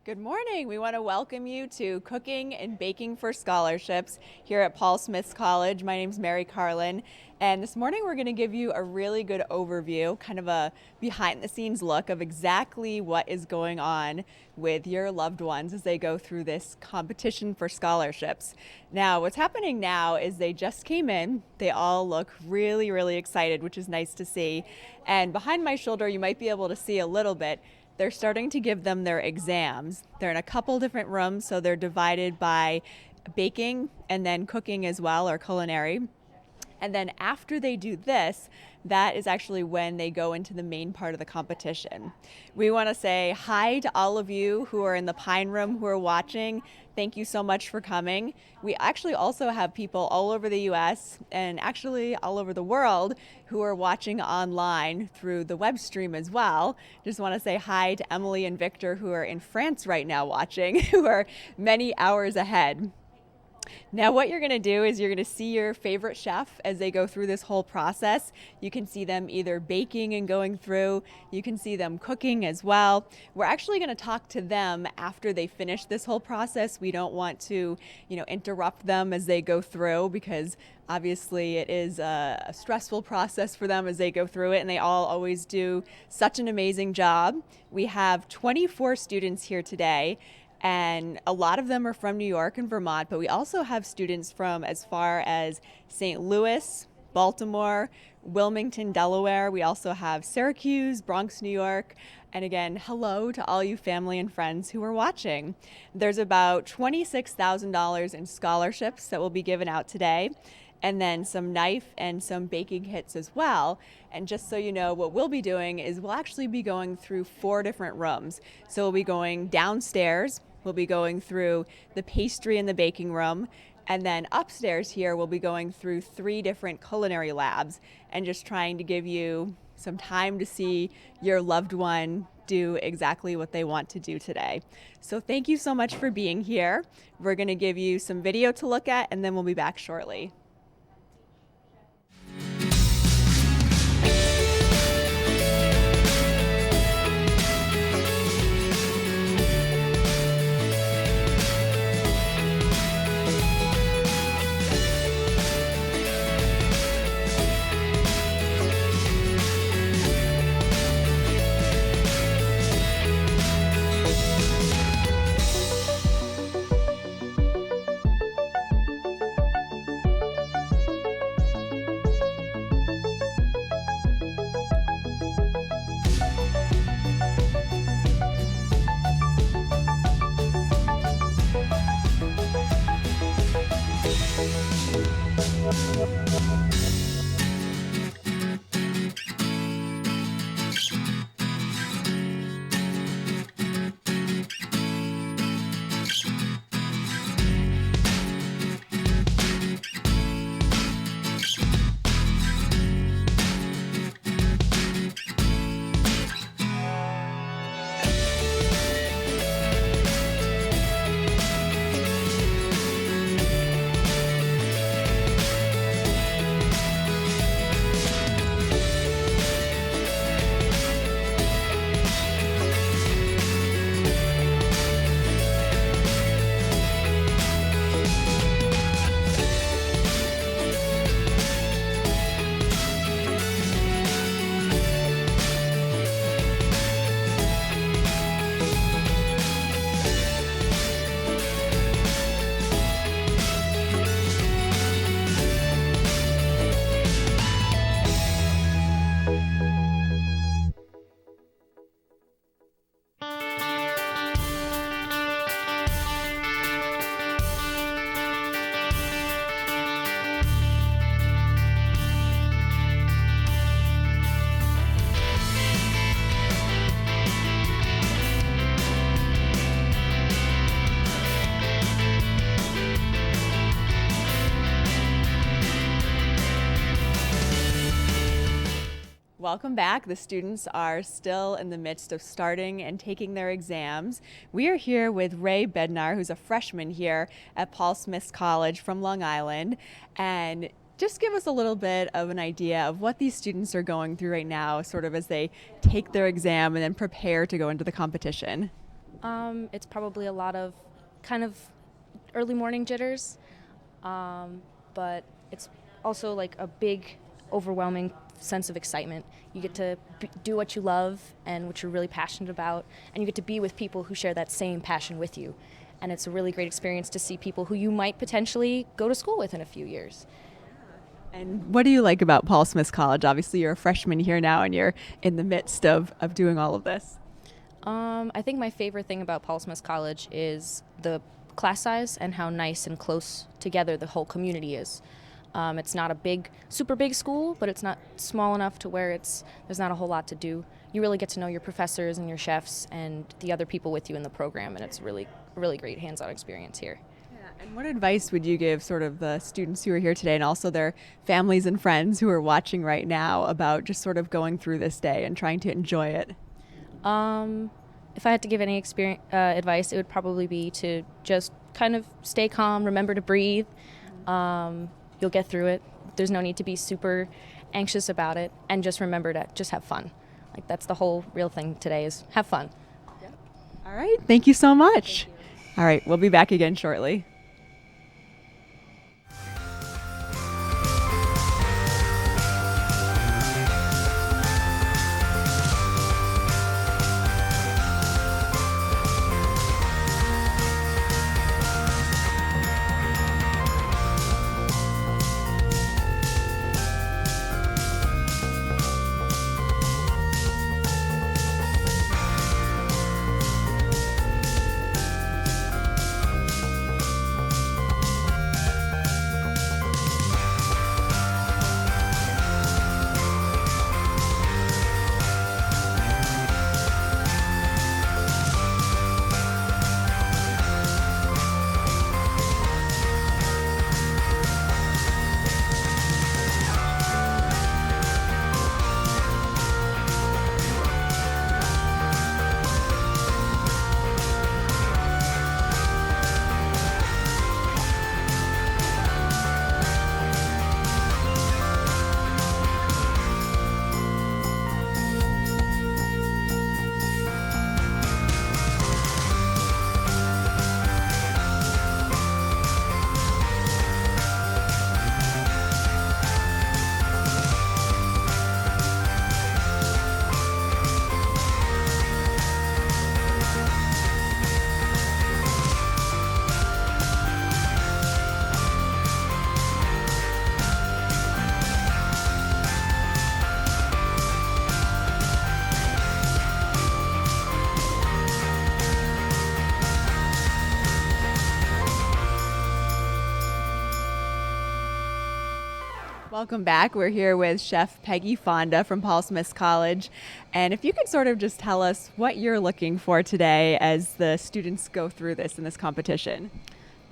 Good morning. We want to welcome you to Cooking and Baking for Scholarships here at Paul Smith College. My name is Mary Carlin, and this morning we're going to give you a really good overview, kind of a behind the scenes look of exactly what is going on with your loved ones as they go through this competition for scholarships. Now, what's happening now is they just came in. They all look really, really excited, which is nice to see. And behind my shoulder, you might be able to see a little bit. They're starting to give them their exams. They're in a couple different rooms, so they're divided by baking and then cooking as well, or culinary. And then after they do this, that is actually when they go into the main part of the competition. We want to say hi to all of you who are in the Pine Room who are watching. Thank you so much for coming. We actually also have people all over the US and actually all over the world who are watching online through the web stream as well. Just want to say hi to Emily and Victor who are in France right now watching, who are many hours ahead. Now what you're going to do is you're going to see your favorite chef as they go through this whole process. You can see them either baking and going through. You can see them cooking as well. We're actually going to talk to them after they finish this whole process. We don't want to, interrupt them as they go through because obviously it is a stressful process for them as they go through it, and they all always do such an amazing job. We have 24 students here today, and a lot of them are from New York and Vermont, but we also have students from as far as St. Louis, Baltimore, Wilmington, Delaware. We also have Syracuse, Bronx, New York. And again, hello to all you family and friends who are watching. There's about $26,000 in scholarships that will be given out today, and then some knife and some baking kits as well. And just so you know, what we'll be doing is we'll actually be going through 4 different rooms. So we'll be going downstairs, we'll be going through the pastry and the baking room, and then upstairs here we'll be going through 3 different culinary labs and just trying to give you some time to see your loved one do exactly what they want to do today. So thank you so much for being here. We're going to give you some video to look at, and then we'll be back shortly. Welcome back. The students are still in the midst of starting and taking their exams. We are here with Ray Bednar, who's a freshman here at Paul Smith College from Long Island. And just give us a little bit of an idea of what these students are going through right now, sort of as they take their exam and then prepare to go into the competition. It's probably a lot of kind of early morning jitters, but it's also like a big, overwhelming sense of excitement. You get to do what you love and what you're really passionate about, and you get to be with people who share that same passion with you. And it's a really great experience to see people who you might potentially go to school with in a few years. And what do you like about Paul Smith College? Obviously, you're a freshman here now and you're in the midst of doing all of this. I think my favorite thing about Paul Smith College is the class size and how nice and close together the whole community is. It's not a super big school, but it's not small enough to where there's not a whole lot to do. You really get to know your professors and your chefs and the other people with you in the program, and it's really great hands-on experience here. Yeah, and what advice would you give sort of the students who are here today and also their families and friends who are watching right now about just sort of going through this day and trying to enjoy it? If I had to give any advice, it would probably be to just kind of stay calm, remember to breathe. You'll get through it. There's no need to be super anxious about it, and just remember to just have fun. Like, that's the whole real thing today, is have fun. Yep. All right. Thank you so much. All right. We'll be back again shortly. Welcome back. We're here with Chef Peggy Fonda from Paul Smith College. And if you could sort of just tell us what you're looking for today as the students go through this in this competition.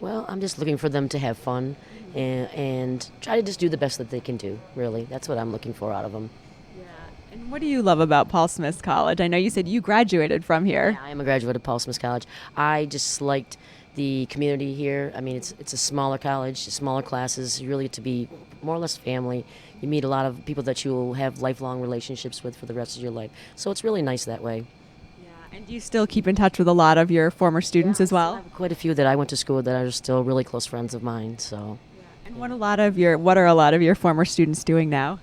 Well, I'm just looking for them to have fun and try to just do the best that they can do, really. That's what I'm looking for out of them. Yeah. And what do you love about Paul Smith College? I know you said you graduated from here. Yeah, I am a graduate of Paul Smith College. I just liked the community here. I mean, it's a smaller college, smaller classes. You really get to be more or less family. You meet a lot of people that you will have lifelong relationships with for the rest of your life. So it's really nice that way. Yeah. And do you still keep in touch with a lot of your former students as well? I have quite a few that I went to school with that are still really close friends of mine. So. And what are a lot of your former students doing now?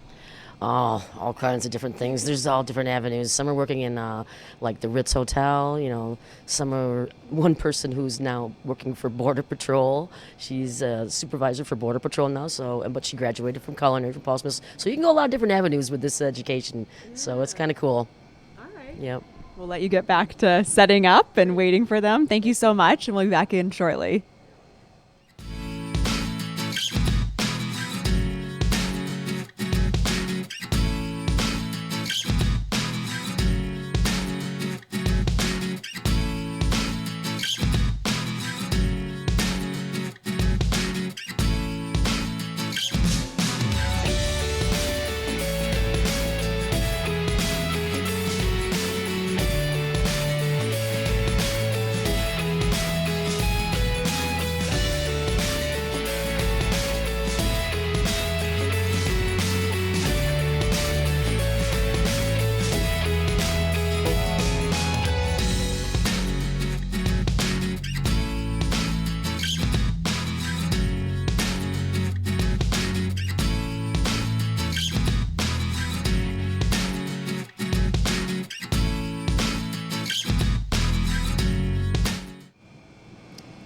Oh, all kinds of different things. There's all different avenues. Some are working in like the Ritz Hotel, you know. Some are one person who's now working for Border Patrol. She's a supervisor for Border Patrol now, but she graduated from culinary from Paul Smith. So you can go a lot of different avenues with this education. Yeah. So it's kind of cool. All right. Yep. We'll let you get back to setting up and waiting for them. Thank you so much, and we'll be back in shortly.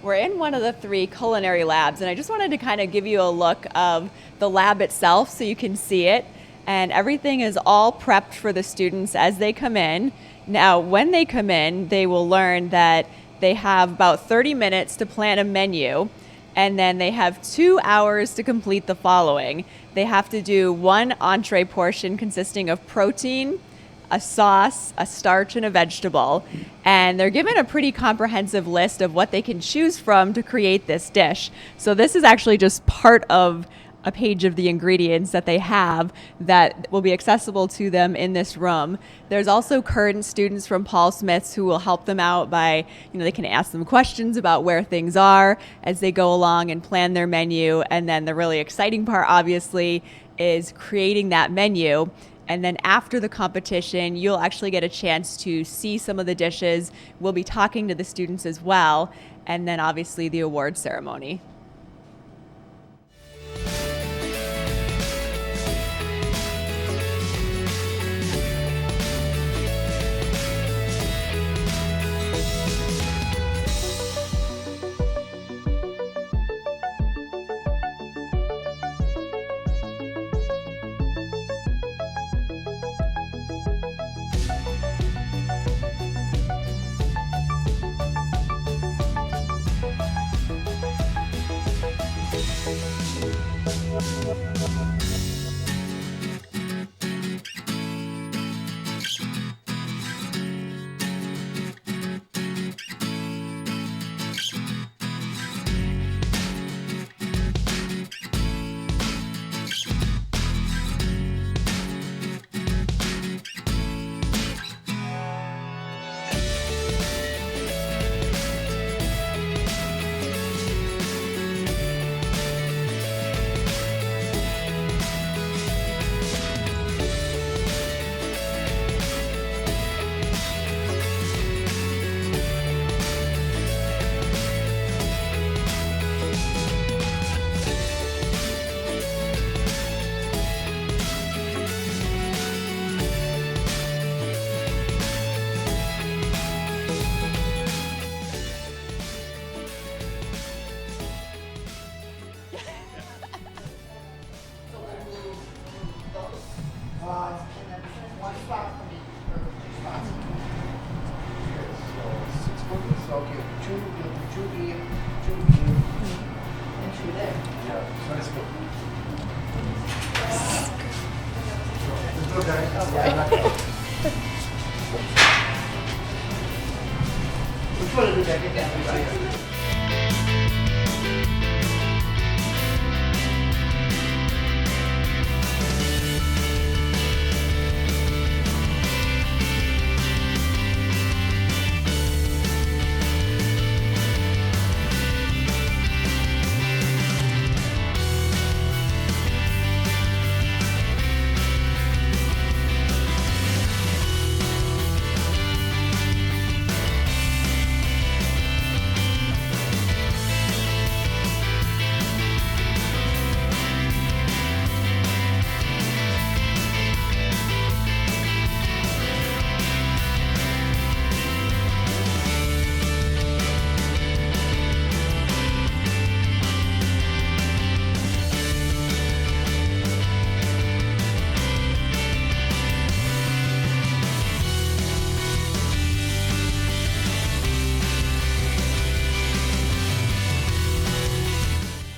We're in one of the 3 culinary labs, and I just wanted to kind of give you a look of the lab itself so you can see it. And everything is all prepped for the students as they come in. Now, when they come in, they will learn that they have about 30 minutes to plan a menu, and then they have 2 hours to complete the following. They have to do 1 entree portion consisting of protein, a sauce, a starch, and a vegetable. And they're given a pretty comprehensive list of what they can choose from to create this dish. So this is actually just part of a page of the ingredients that they have that will be accessible to them in this room. There's also current students from Paul Smith's who will help them out by, they can ask them questions about where things are as they go along and plan their menu. And then the really exciting part, obviously, is creating that menu. And then after the competition, you'll actually get a chance to see some of the dishes. We'll be talking to the students as well. And then obviously the award ceremony.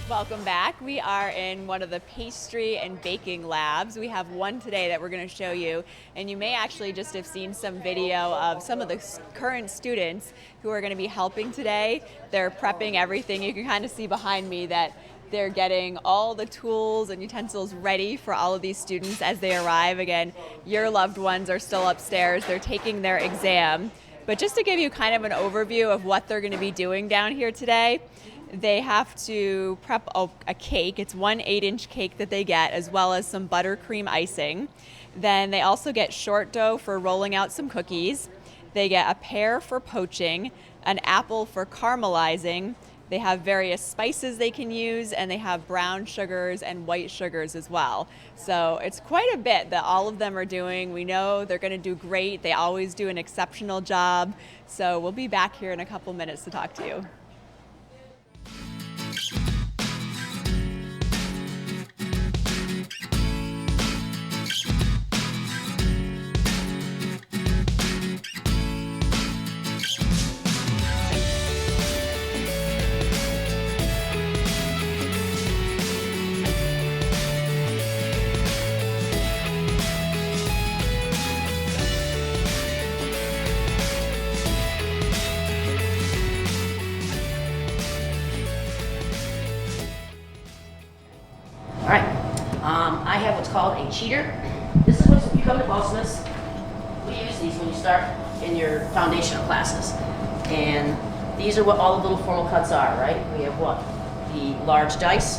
Welcome back. We are in one of the pastry and baking labs. We have one today that we're going to show you, and you may actually just have seen some video of some of the current students who are going to be helping today. They're prepping everything. You can kind of see behind me that they're getting all the tools and utensils ready for all of these students as they arrive. Again, your loved ones are still upstairs. They're taking their exam. But just to give you kind of an overview of what they're going to be doing down here today, they have to prep a cake. It's 1 8-inch cake that they get, as well as some buttercream icing. Then they also get short dough for rolling out some cookies. They get a pear for poaching, an apple for caramelizing. They have various spices they can use, and they have brown sugars and white sugars as well. So it's quite a bit that all of them are doing. We know they're going to do great. They always do an exceptional job. So we'll be back here in a couple minutes to talk to you. called a cheater. This is when you come to Paul Smith's. We use these when you start in your foundational classes. And these are what all the little formal cuts are, right? We have what? The large dice,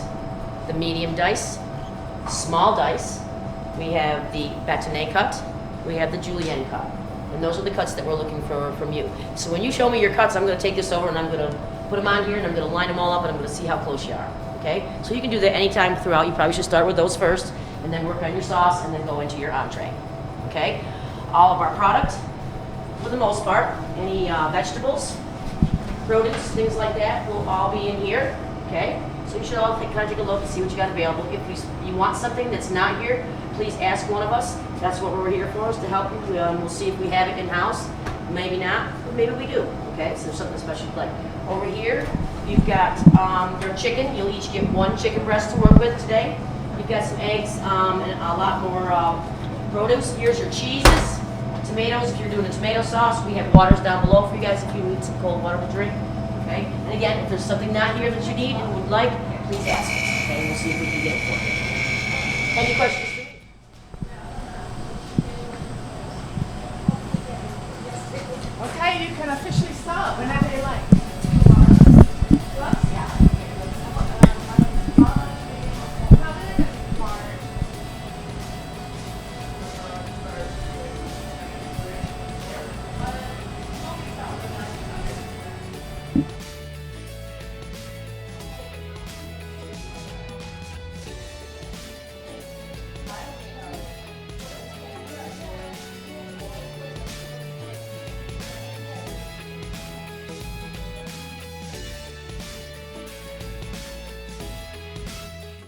the medium dice, small dice. We have the bâtonnet cut. We have the julienne cut. And those are the cuts that we're looking for from you. So when you show me your cuts, I'm going to take this over and I'm going to put them on here and I'm going to line them all up and I'm going to see how close you are. Okay? So you can do that anytime throughout. You probably should start with those first and then work on your sauce and then go into your entree. Okay? All of our product, for the most part, any vegetables, produce, things like that will all be in here. Okay? So you should all kind of take a look and see what you got available. If you want something that's not here, please ask one of us. That's what we're here for, is to help you. We'll see if we have it in-house. Maybe not, but maybe we do. Okay, so there's something special you'd like. Over here, you've got your chicken. You'll each get one chicken breast to work with today. You've got some eggs and a lot more produce. Here's your cheeses, tomatoes. If you're doing a tomato sauce, we have waters down below for you guys if you need some cold water to drink. Okay, and again, if there's something not here that you need and would like, please ask us. Okay, we'll see if we can get it for you. Any questions? Okay, you can officially start whenever you like.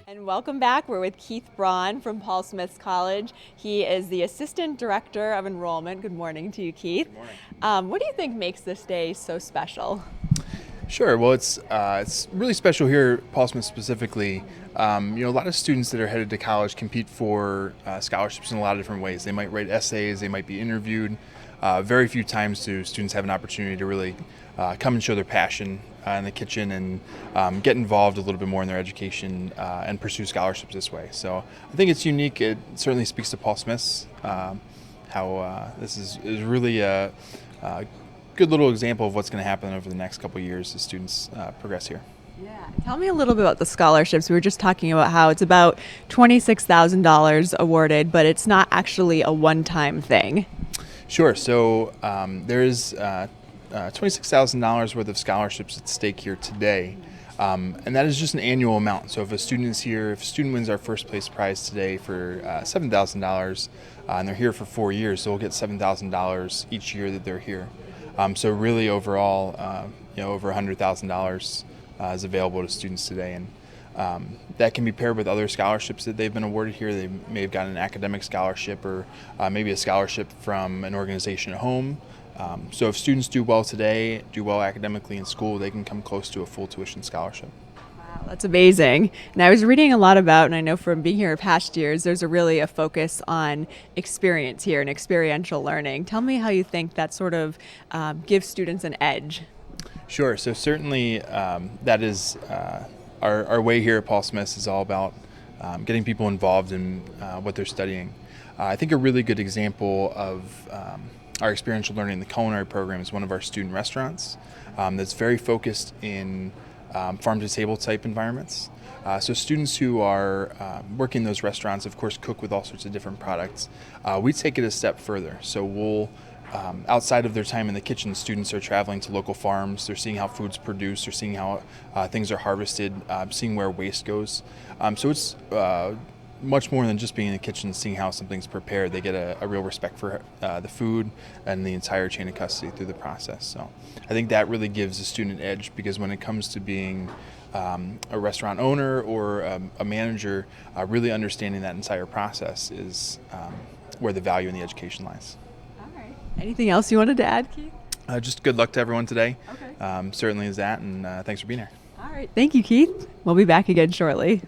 And welcome back. We're with Keith Braun from Paul Smith's College. He is the Assistant Director of Enrollment. Good morning to you, Keith. Good morning. What do you think makes this day so special? Sure. Well, it's really special here at Paul Smith specifically. A lot of students that are headed to college compete for scholarships in a lot of different ways. They might write essays, they might be interviewed. Very few times do students have an opportunity to really come and show their passion in the kitchen and get involved a little bit more in their education and pursue scholarships this way. So I think it's unique. It certainly speaks to Paul Smith's, how this is really a good little example of what's going to happen over the next couple of years as students progress here. Yeah. Tell me a little bit about the scholarships. We were just talking about how it's about $26,000 awarded, but it's not actually a one-time thing. Sure. So there is $26,000 worth of scholarships at stake here today, and that is just an annual amount. So if a student is here, if a student wins our first place prize today for $7,000, and they're here for 4 years, they'll get $7,000 each year that they're here. So really overall, over $100,000 is available to students today, and that can be paired with other scholarships that they've been awarded here. They may have gotten an academic scholarship or maybe a scholarship from an organization at home. So if students do well today, do well academically in school, they can come close to a full tuition scholarship. Wow, that's amazing. And I was reading a lot about, and I know from being here in past years, there's really a focus on experience here and experiential learning. Tell me how you think that sort of gives students an edge. Sure. So certainly that is our way here at Paul Smith's is all about getting people involved in what they're studying. I think a really good example of our experiential learning, the culinary program, is one of our student restaurants that's very focused in farm-to-table type environments. So students who are working in those restaurants, of course, cook with all sorts of different products. We take it a step further. So we'll, outside of their time in the kitchen, students are traveling to local farms. They're seeing how food's produced. They're seeing how things are harvested, seeing where waste goes. So it's much more than just being in the kitchen, seeing how something's prepared. They get a real respect for the food and the entire chain of custody through the process. So I think that really gives a student an edge, because when it comes to being a restaurant owner or a manager, really understanding that entire process is where the value in the education lies. All right. Anything else you wanted to add, Keith? Just good luck to everyone today. Okay. Certainly is that, and thanks for being here. All right. Thank you, Keith. We'll be back again shortly.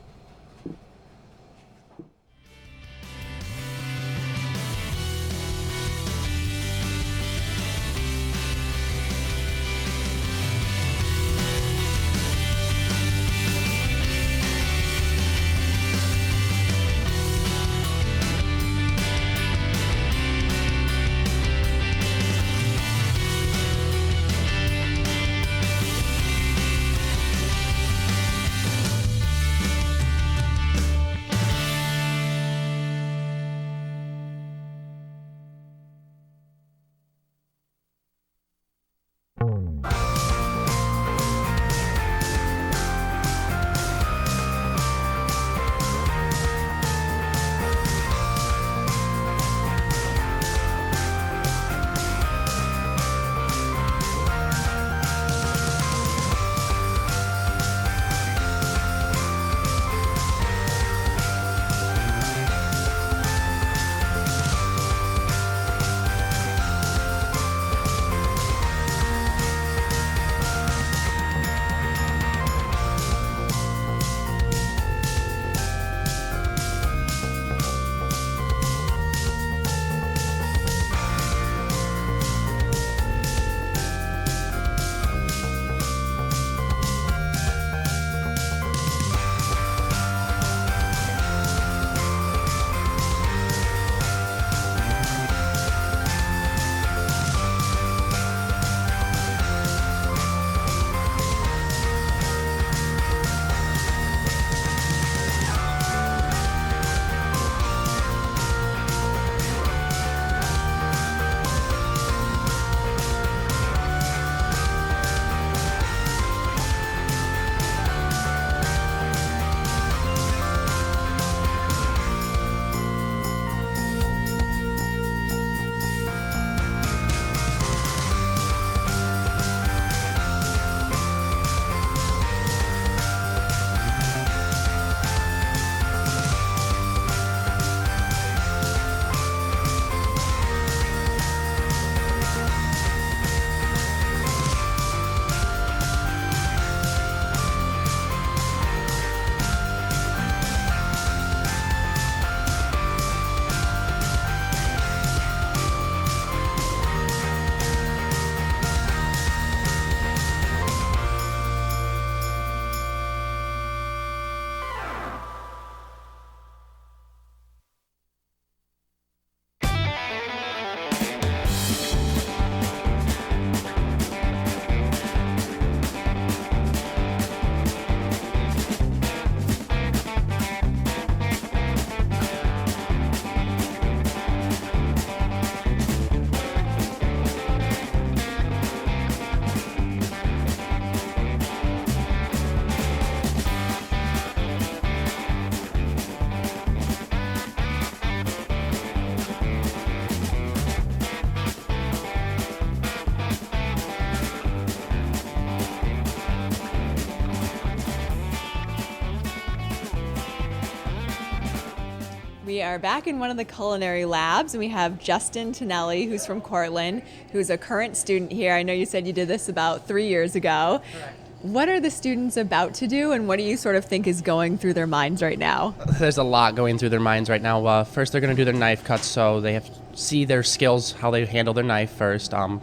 We are back in one of the culinary labs, and we have Justin Tonelli, who's from Cortland, who's a current student here. I know you said you did this about 3 years ago. Correct. What are the students about to do, and what do you sort of think is going through their minds right now? There's a lot going through their minds right now. First, they're going to do their knife cuts, so they have to see their skills, how they handle their knife first. They have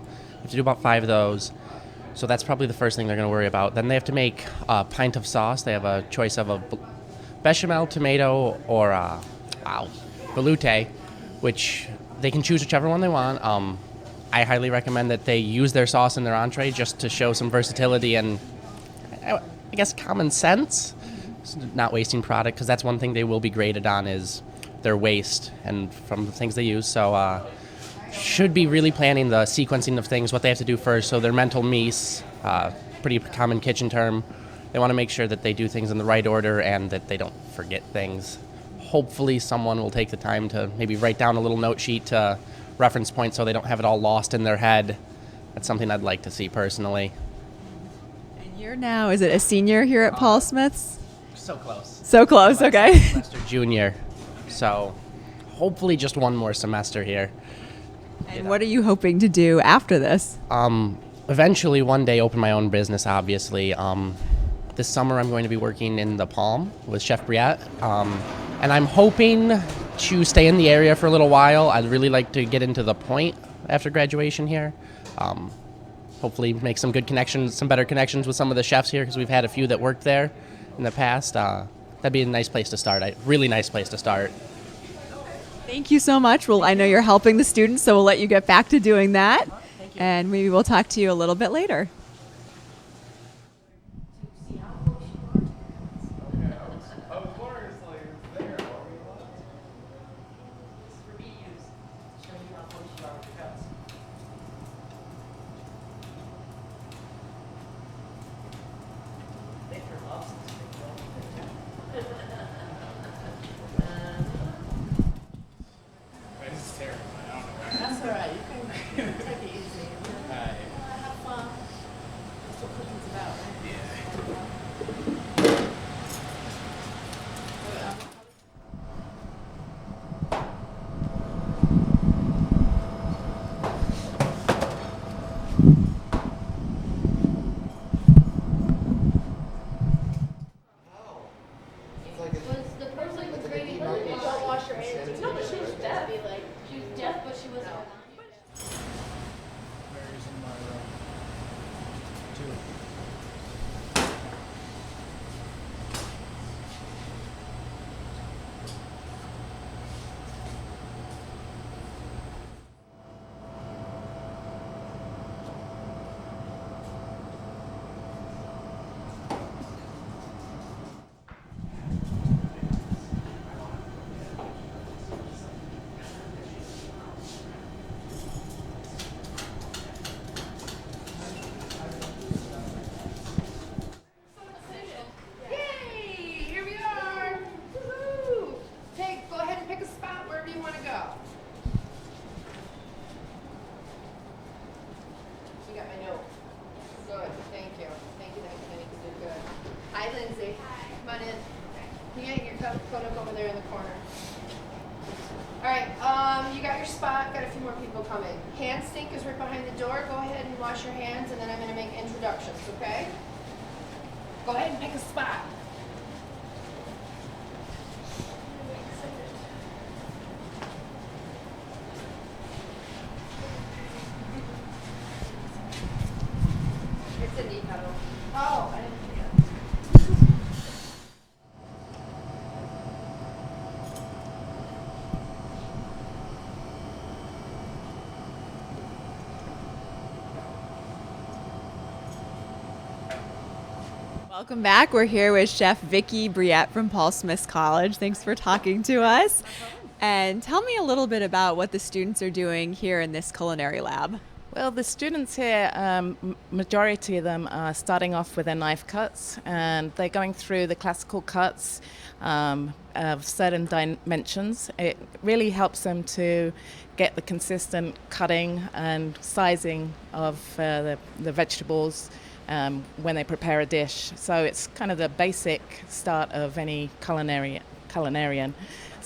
to do about 5 of those. So that's probably the first thing they're going to worry about. Then they have to make a pint of sauce. They have a choice of a bechamel, tomato, or veloute, which they can choose whichever one they want. I highly recommend that they use their sauce in their entree just to show some versatility and, I guess, common sense. Not wasting product, because that's one thing they will be graded on is their waste and from the things they use. So should be really planning the sequencing of things, what they have to do first. So their mental mise, pretty common kitchen term. They want to make sure that they do things in the right order and that they don't forget things. Hopefully someone will take the time to maybe write down a little note sheet to reference points so they don't have it all lost in their head. That's something I'd like to see personally. And you're now, is it a senior here at Paul Smith's? So close. So close, okay. Semester junior. So hopefully just one more semester here. And what are you hoping to do after this? Eventually one day open my own business, obviously. This summer I'm going to be working in the Palm with Chef Briette. And I'm hoping to stay in the area for a little while. I'd really like to get into the Point after graduation here. Hopefully make some good connections, some better connections with some of the chefs here, because we've had a few that worked there in the past. That'd be a nice place to start. Really nice place to start. Thank you so much. Well, I know you're helping the students, so we'll let you get back to doing that. And maybe we'll talk to you a little bit later. That's all right. You can take it easy. Have fun. That's what cooking's about, right? Was the person who created it, don't wash your hands? No, but she was deaf. She was deaf, but she wasn't. Yay! Here we are. Woohoo! Go ahead and pick a spot wherever you want to go. You got my note. Good. Thank you. Thank you. You did good. Hi, Lindsay. Hi. Come on in. Can you get your coat up over there in the corner? All right. You got your spot. Got a few more people coming. Hand sink is right behind the door. Go ahead and wash your hands, and then I'm going to make introductions. Okay? Go ahead and pick a spot. It's a knee pedal. Oh, I didn't see it. Welcome back. We're here with Chef Vicki Briette from Paul Smith's College. Thanks for talking to us. And tell me a little bit about what the students are doing here in this culinary lab. Well, the students here, majority of them are starting off with their knife cuts, and they're going through the classical cuts of certain dimensions. It really helps them to get the consistent cutting and sizing of the vegetables when they prepare a dish. So it's kind of the basic start of any culinarian.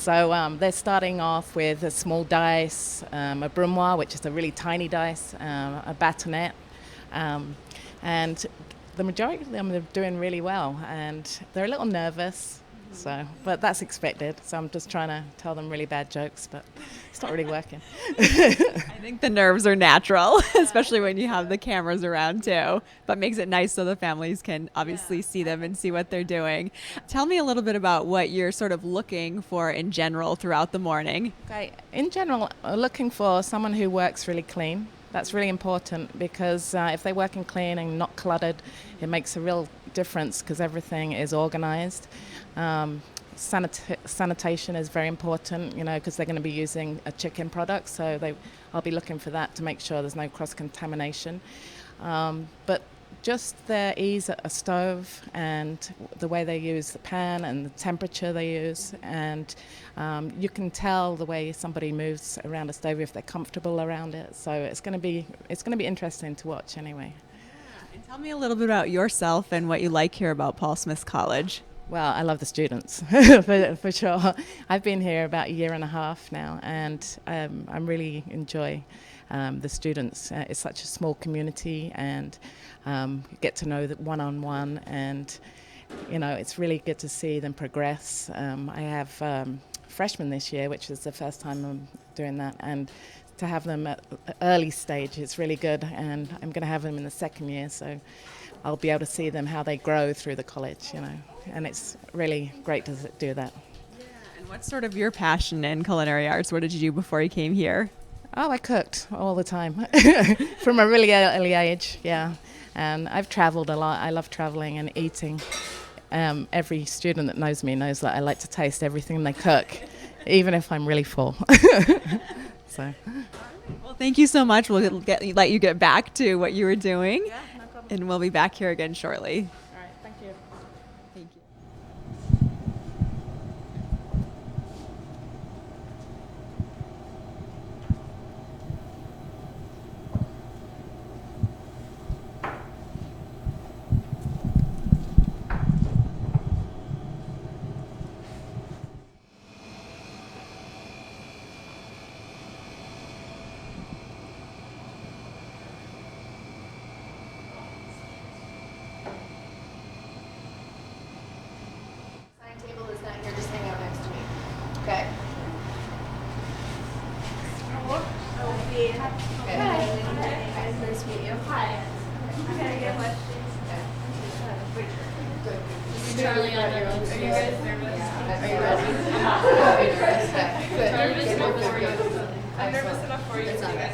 So they're starting off with a small dice, a brunoise, which is a really tiny dice, a batonet, and the majority of them are doing really well, and they're a little nervous. So, but that's expected. So I'm just trying to tell them really bad jokes, but it's not really working. I think the nerves are natural, especially when you have the cameras around too, but makes it nice so the families can obviously see them and see what they're doing. Tell me a little bit about what you're sort of looking for in general throughout the morning. Okay, in general, looking for someone who works really clean. That's really important because if they're working clean and not cluttered, it makes a real difference because everything is organized. Sanitation is very important, you know, because they're going to be using a chicken product, so I'll be looking for that to make sure there's no cross-contamination. But just their ease at a stove and the way they use the pan and the temperature they use, and you can tell the way somebody moves around a stove if they're comfortable around it. So it's going to be interesting to watch anyway. And tell me a little bit about yourself and what you like here about Paul Smith College. Well, I love the students, for sure. I've been here about a year and a half now, and I really enjoy the students. It's such a small community, and you get to know them one-on-one, and, you know, it's really good to see them progress. I have freshmen this year, which is the first time I'm doing that, and to have them at early stage, it's really good, and I'm going to have them in the second year, so I'll be able to see them how they grow through the college, you know, and it's really great to do that. Yeah. And what's sort of your passion in culinary arts? What did you do before you came here? Oh, I cooked all the time from a really early age, yeah. And I've traveled a lot. I love traveling and eating. Every student that knows me knows that I like to taste everything they cook, even if I'm really full. So. Well, thank you so much. We'll let you get back to what you were doing. Yeah, no problem. And we'll be back here again shortly. All right, thank you. Thank you. Sign table is not here, just hang out next to me. Okay. Okay. Nice to meet you. Hi. Can I get questions? Good. Charlie on their own. Are you guys nervous? Are you ready? Good. Nervous Good. enough Good. for you. Good. I'm nervous enough for you. It's not bad.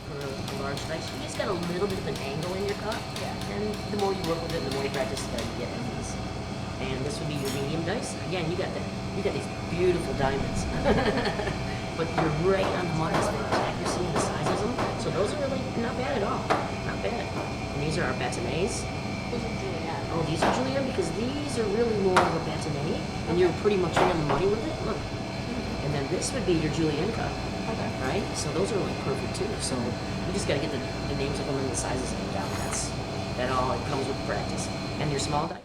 For a large dice, you just got a little bit of an angle in your cut, and the more you work with it, the more you practice, the better you get at these. And this would be your medium dice. Again, you got these beautiful diamonds, but you're right on the money as far as accuracy and the size of them. So those are really not bad at all, not bad. And these are our batonets. Oh, these are julienne because these are really more of a batonet, and you're pretty much right on the money with it. Look, and then this would be your julienne cut. Right? So those are like perfect too. So you just gotta get the names of them and the sizes of them down. That all it comes with practice. And your small dice.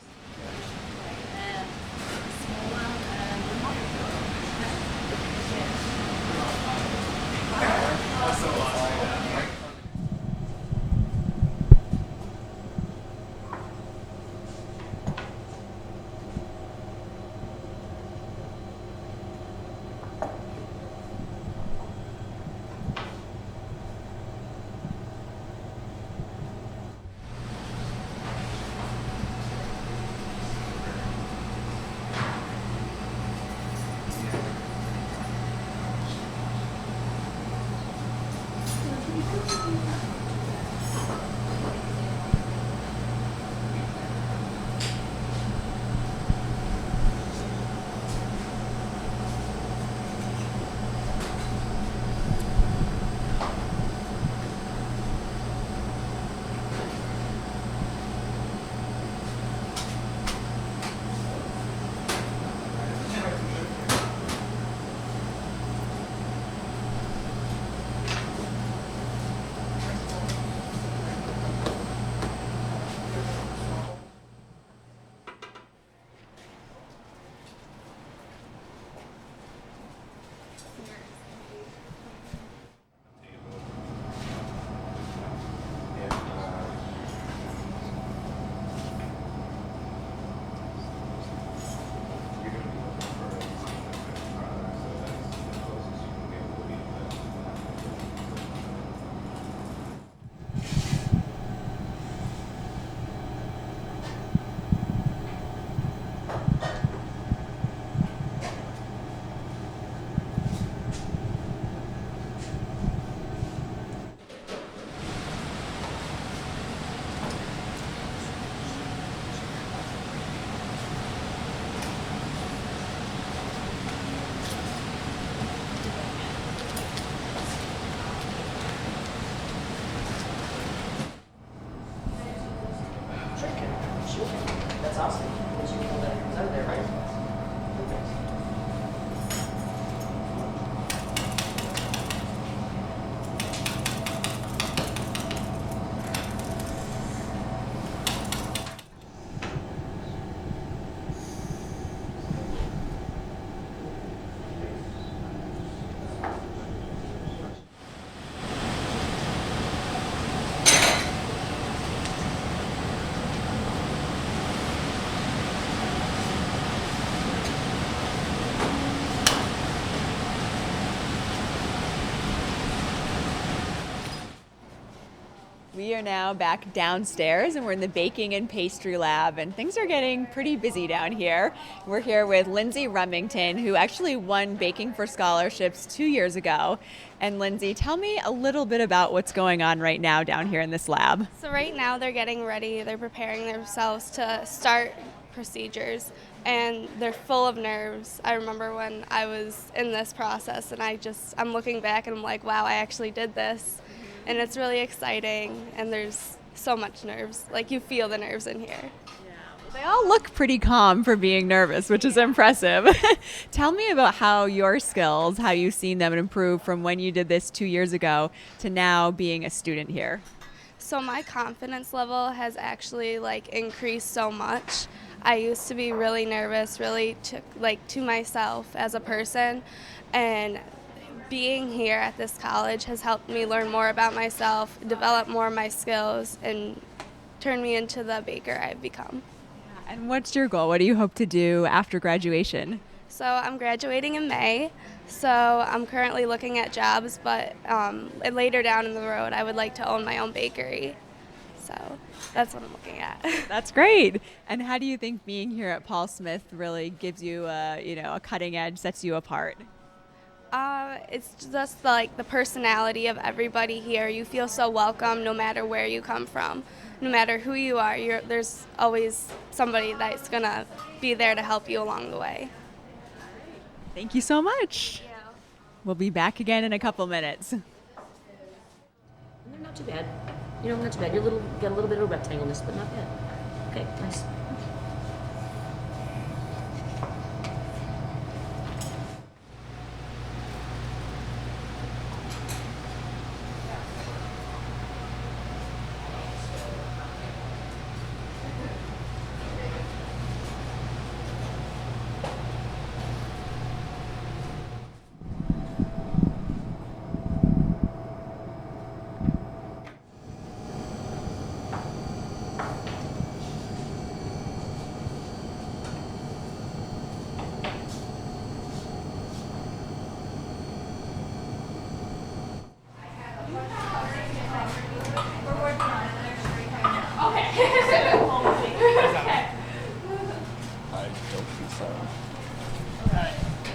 we are now back downstairs and we're in the baking and pastry lab, and things are getting pretty busy down here. We're here with Lindsay Remington, who actually won Baking for Scholarships 2 years ago. And Lindsay, tell me a little bit about what's going on right now down here in this lab. So right now they're getting ready, they're preparing themselves to start procedures, and they're full of nerves. I remember when I was in this process and I'm looking back and I'm like, wow, I actually did this. And it's really exciting, and there's so much nerves. Like, you feel the nerves in here. They all look pretty calm for being nervous, which is impressive. Tell me about how your skills, how you've seen them improve from when you did this 2 years ago to now being a student here. So my confidence level has actually increased so much. I used to be really nervous, really to myself as a person, and being here at this college has helped me learn more about myself, develop more of my skills, and turn me into the baker I've become. And what's your goal? What do you hope to do after graduation? So I'm graduating in May, so I'm currently looking at jobs, but later down in the road I would like to own my own bakery. So that's what I'm looking at. That's great. And how do you think being here at Paul Smith really gives you a cutting edge, sets you apart? It's just the personality of everybody here. You feel so welcome no matter where you come from. No matter who you are, there's always somebody that's going to be there to help you along the way. Thank you so much. Yeah. We'll be back again in a couple minutes. Not too bad. Not too bad. You're got a little bit of rectangleness, but not bad. Okay, nice.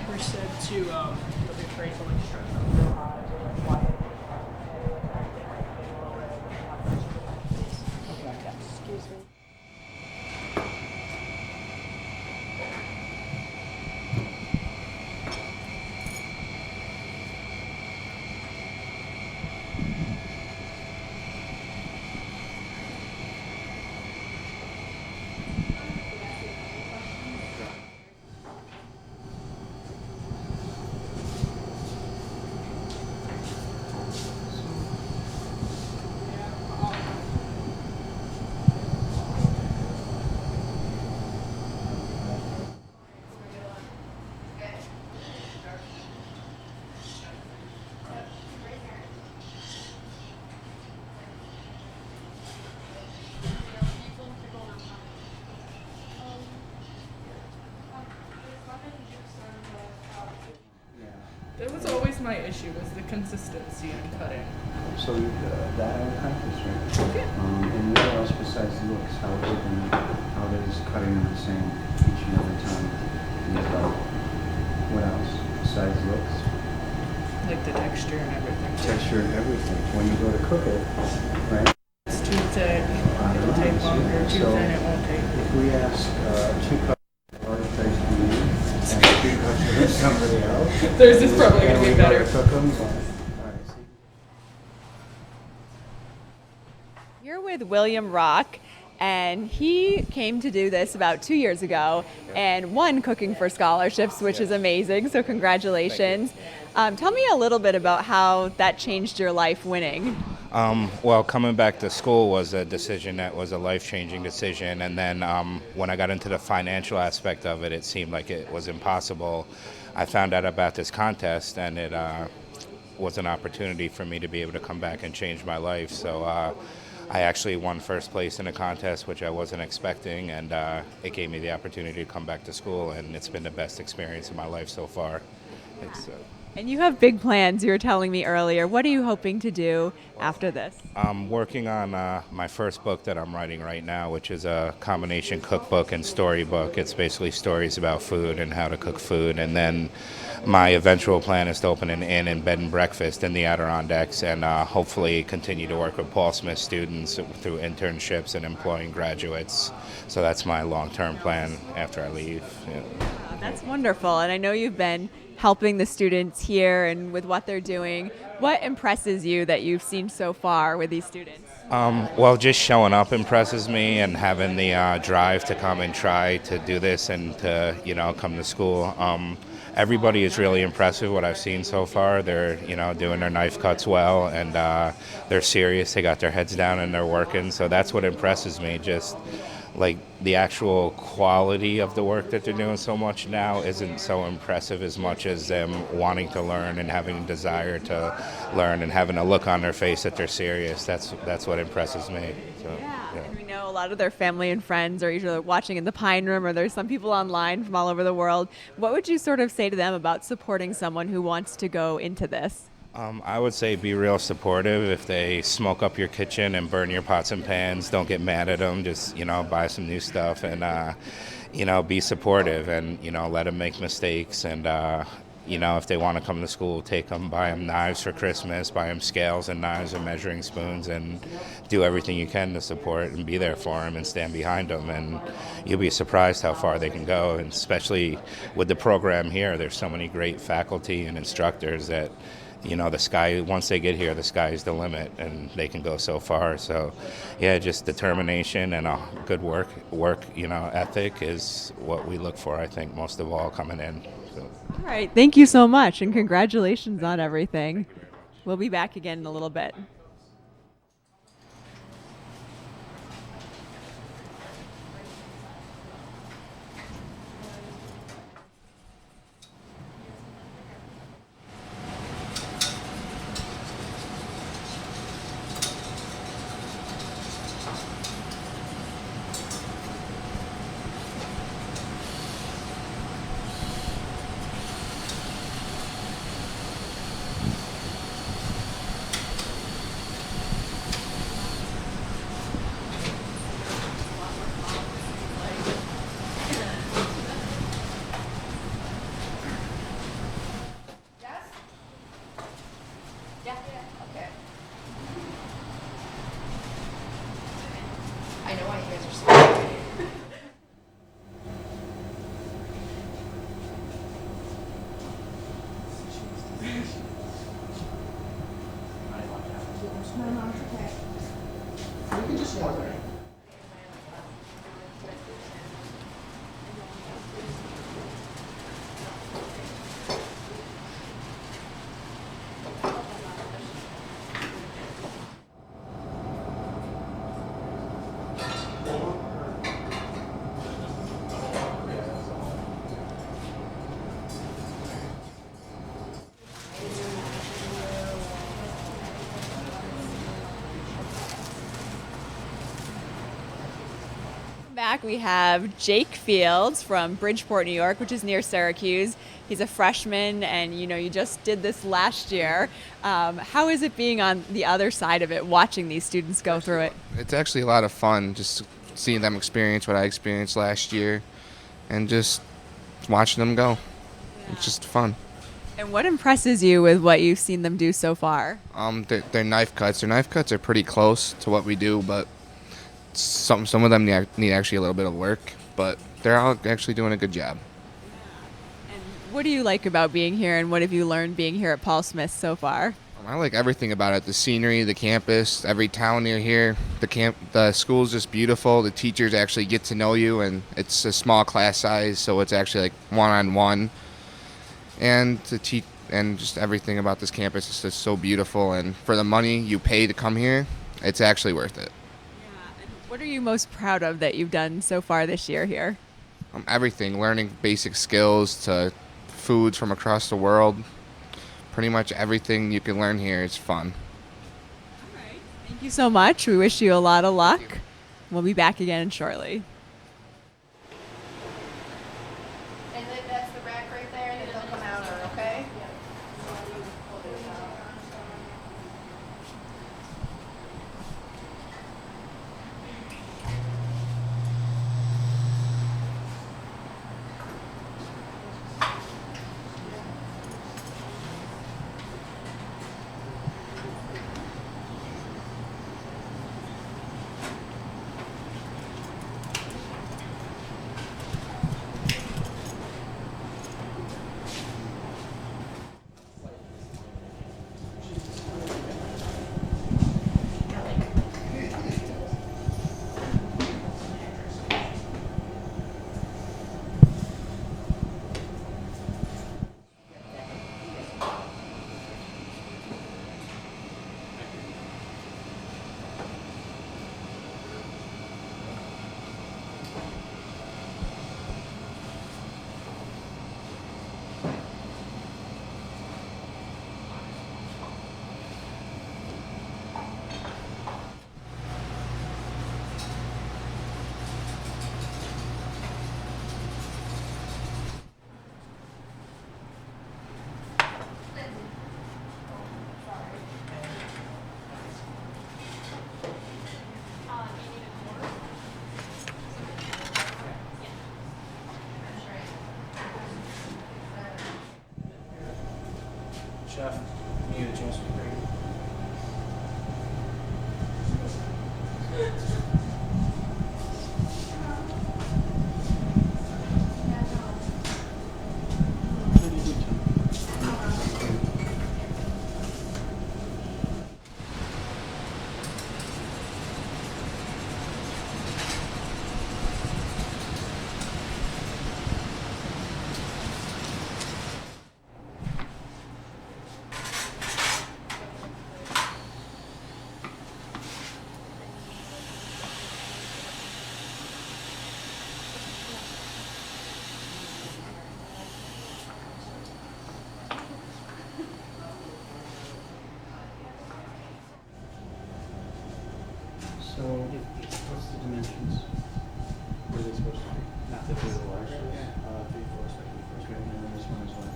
We're said to look at trade Excuse me. That was always my issue, was the consistency in cutting. So that I practice, right? And what else besides looks? How does cutting the same each and every time? What else besides looks? Like the texture and everything. Texture and everything. When you go to cook it, right? It's too thick, it'll take longer. Too thin, it won't take. If we ask 2 cups of water taste for you and 2 cups for somebody else, Theirs is probably going to be better. Cook them, all right, see? You're with William Rock, and he came to do this about 2 years ago and won Cooking for Scholarships, which is amazing, so congratulations. Tell me a little bit about how that changed your life winning. Well, coming back to school was a decision that was a life-changing decision, and then when I got into the financial aspect of it, it seemed like it was impossible. I found out about this contest, and it was an opportunity for me to be able to come back and change my life. So I actually won first place in a contest, which I wasn't expecting, and it gave me the opportunity to come back to school, and it's been the best experience of my life so far. And you have big plans, you were telling me earlier. What are you hoping to do after this? I'm working on my first book that I'm writing right now, which is a combination cookbook and storybook. It's basically stories about food and how to cook food. And then my eventual plan is to open an inn and bed and breakfast in the Adirondacks and hopefully continue to work with Paul Smith students through internships and employing graduates. So that's my long-term plan after I leave. Yeah. That's wonderful. And I know you've been helping the students here and with what they're doing. What impresses you that you've seen so far with these students? Well, just showing up impresses me, and having the drive to come and try to do this and to, come to school. Everybody is really impressive what I've seen so far. They're, doing their knife cuts well, and they're serious. They got their heads down and they're working. So that's what impresses me. Just like the actual quality of the work that they're doing so much now isn't so impressive as much as them wanting to learn and having a desire to learn and having a look on their face that they're serious. That's what impresses me. So, yeah. And we know a lot of their family and friends are usually watching in the Pine Room, or there's some people online from all over the world. What would you sort of say to them about supporting someone who wants to go into this? I would say be real supportive. If they smoke up your kitchen and burn your pots and pans, don't get mad at them. Just, buy some new stuff and, be supportive and, let them make mistakes. And, if they want to come to school, take them, buy them knives for Christmas, buy them scales and knives and measuring spoons, and do everything you can to support and be there for them and stand behind them. And you'll be surprised how far they can go. And especially with the program here, there's so many great faculty and instructors that, the sky, once they get here, the sky is the limit, and they can go so far. So, yeah, just determination and a good work, ethic is what we look for, I think, most of all coming in. So. All right. Thank you so much, and congratulations on everything. We'll be back again in a little bit. I know why you guys are so You can just walk around. Back we have Jake Fields from Bridgeport, New York, which is near Syracuse. He's a freshman, and you just did this last year. How is it being on the other side of it, watching these students go through it? It's actually a lot of fun just seeing them experience what I experienced last year and just watching them go. Yeah. It's just fun. And what impresses you with what you've seen them do so far? Their knife cuts. Their knife cuts are pretty close to what we do, but some of them need actually a little bit of work, but they're all actually doing a good job. And what do you like about being here, and what have you learned being here at Paul Smith so far? I like everything about it. The scenery, the campus, every town near here. The school's just beautiful. The teachers actually get to know you, and it's a small class size, so it's actually like one-on-one. And and just everything about this campus is just so beautiful, and for the money you pay to come here, it's actually worth it. What are you most proud of that you've done so far this year here? Everything, learning basic skills to foods from across the world. Pretty much everything you can learn here is fun. All right. Thank you so much. We wish you a lot of luck. We'll be back again shortly. And then that's the rack right there, and then they'll come out, okay? So, what's the dimensions? What are they supposed to be? Not the 3 floors. 3 floors, like 3 floors. Okay, and then this one is what?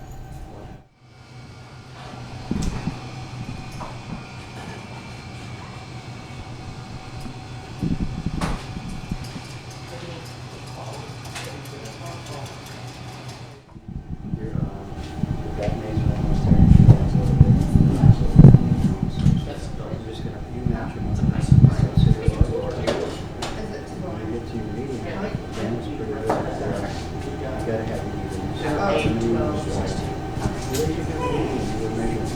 That maze are almost there. That's a little bit. That's you're just gonna you match them. It's a nice surprise. When you get to your medium, then it's pretty good. You gotta have your medium. Where did you get the medium? You were measuring.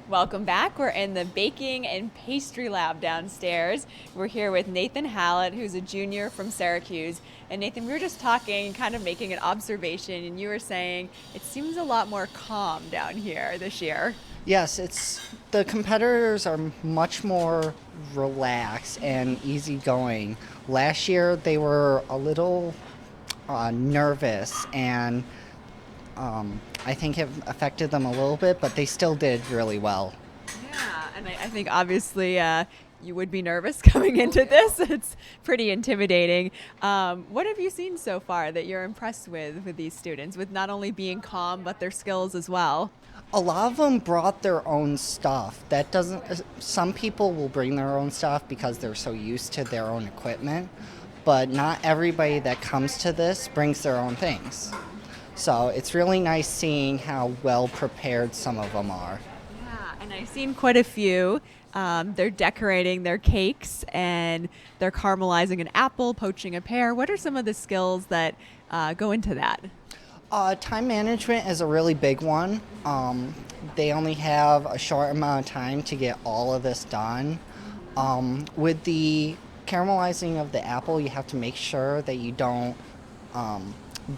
Welcome back. We're in the baking and pastry lab downstairs. We're here with Nathan Hallett, who's a junior from Syracuse. And Nathan, we were just talking, kind of making an observation, and you were saying it seems a lot more calm down here this year. Yes, the competitors are much more relaxed and easygoing. Last year they were a little nervous, and I think it affected them a little bit, but they still did really well. Yeah, and I think obviously you would be nervous coming into this. It's pretty intimidating. What have you seen so far that you're impressed with these students, with not only being calm, but their skills as well? A lot of them brought their own stuff. Some people will bring their own stuff because they're so used to their own equipment, but not everybody that comes to this brings their own things. So it's really nice seeing how well prepared some of them are. Yeah, and I've seen quite a few. They're decorating their cakes and they're caramelizing an apple, poaching a pear. What are some of the skills that go into that? Time management is a really big one. They only have a short amount of time to get all of this done. With the caramelizing of the apple, you have to make sure that you don't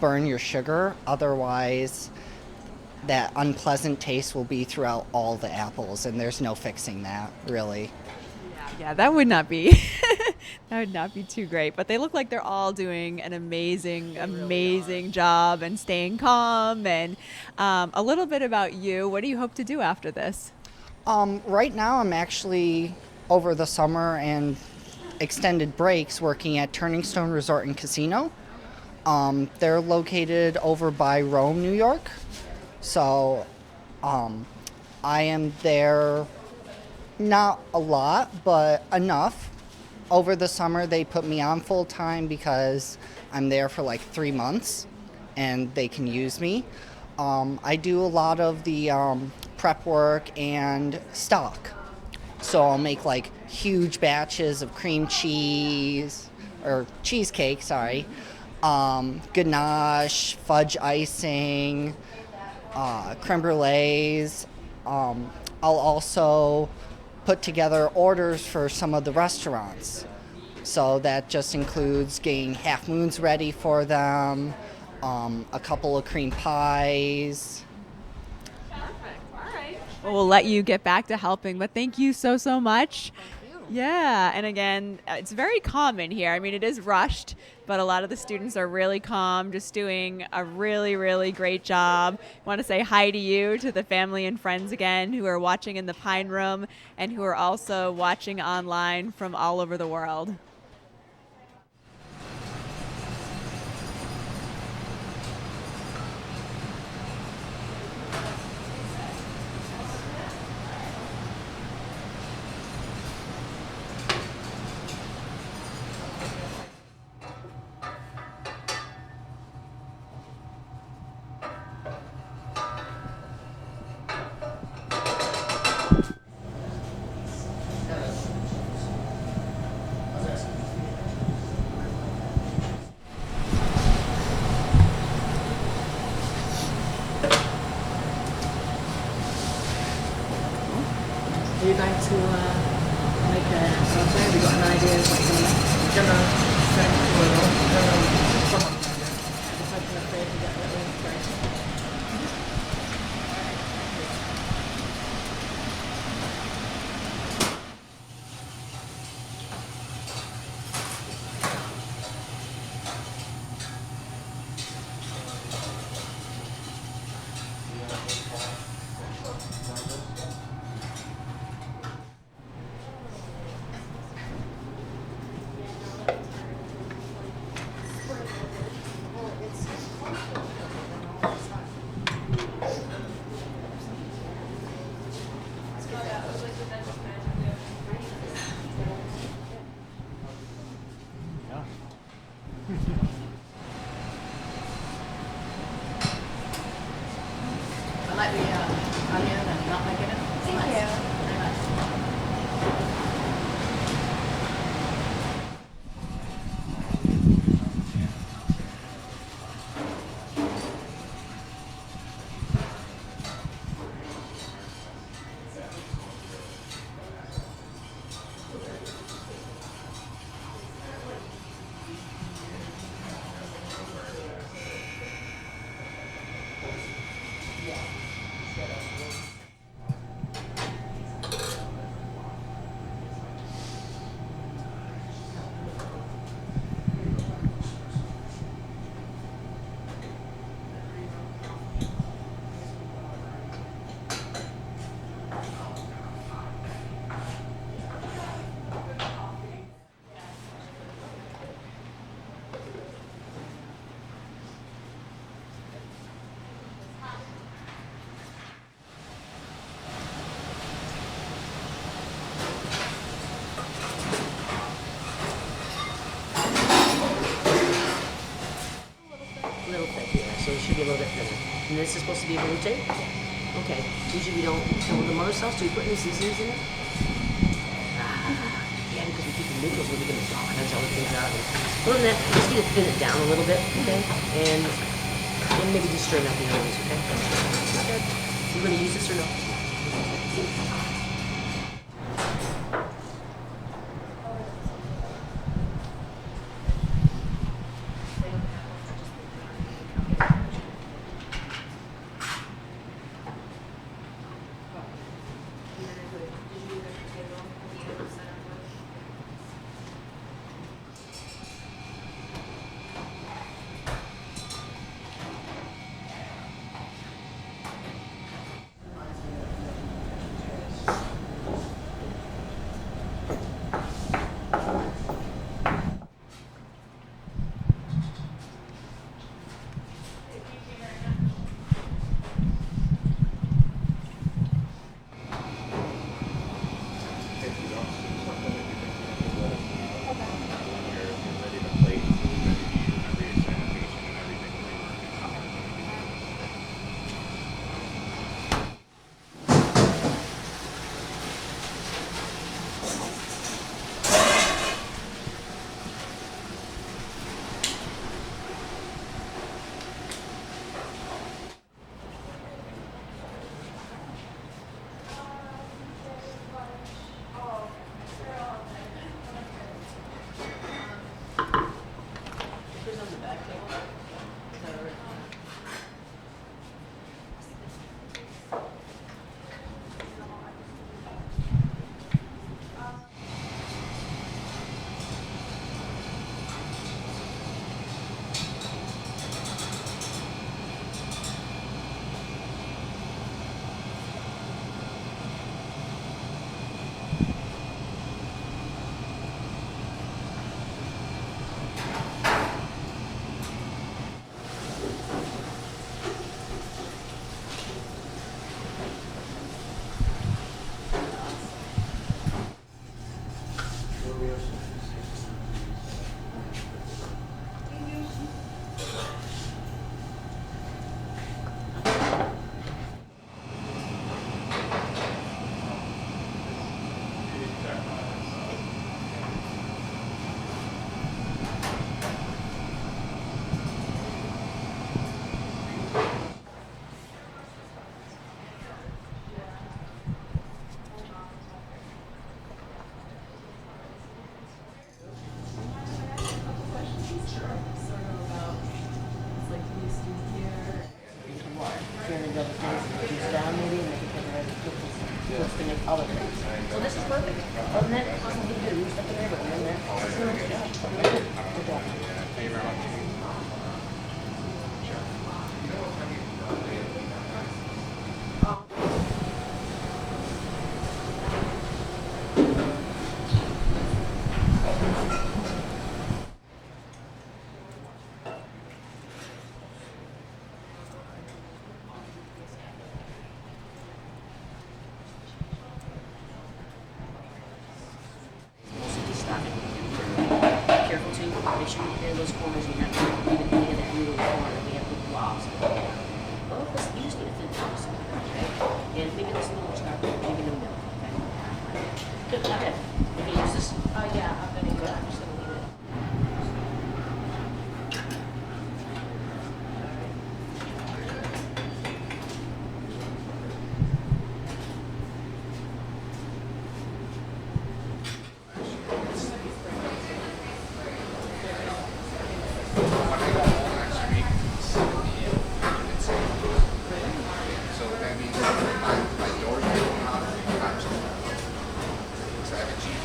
burn your sugar, otherwise that unpleasant taste will be throughout all the apples, and there's no fixing that, really. Yeah, that would not be that would not be too great, but they look like they're all doing an amazing job and staying calm. And a little bit about you, what do you hope to do after this? Right now I'm actually over the summer and extended breaks working at Turning Stone Resort and Casino. They're located over by Rome, New York. So I am there not a lot, but enough. Over the summer, they put me on full time because I'm there for like 3 months and they can use me. I do a lot of the prep work and stock. So I'll make like huge batches of cream cheese, or cheesecake, sorry, ganache, fudge icing, creme brulees. I'll also put together orders for some of the restaurants. So that just includes getting half moons ready for them, a couple of cream pies. Well, we'll let you get back to helping, but thank you so much. Yeah, and again, it's very common here. I mean, it is rushed, but a lot of the students are really calm, just doing a really great job. I want to say hi to you, to the family and friends again who are watching in the Pine Room and who are also watching online from all over the world. Are you going to make a sauce? Have you got an idea of what you're going to make? Gonna send to a lot. Someone's idea. Just open up there to get a little inspiration. I like the onion and nutmeg in it. Thank you. Very nice. Little thick, yeah, so it should be a little bit thinner. And this is supposed to be velouté? Okay. Usually we don't, so with the mother sauce, do we put any seasonings in it? Yeah, because we keep the noodles, we're going to all kinds of other things out of it. Other than that, just need to thin it down a little bit, okay? And maybe just strain out the onions, okay? Not bad. You going to use this or no? Turn the other things, juice down maybe, and make it looks to make other things. So this is perfect. Other than that, it doesn't get good. You stuff in there, but then that. Good job. Thank you very much. Mostly stop it. Careful too. Make sure you clear those corners. You have to leave any of that little corner. We have little blobs. Well, you just need to fit down some, okay? And maybe this little start, maybe in the middle, okay? Good, not bad. We can use this. Yeah, I'm gonna go. I'm just gonna leave it. So that means my doors are going out. So I have a Jeep.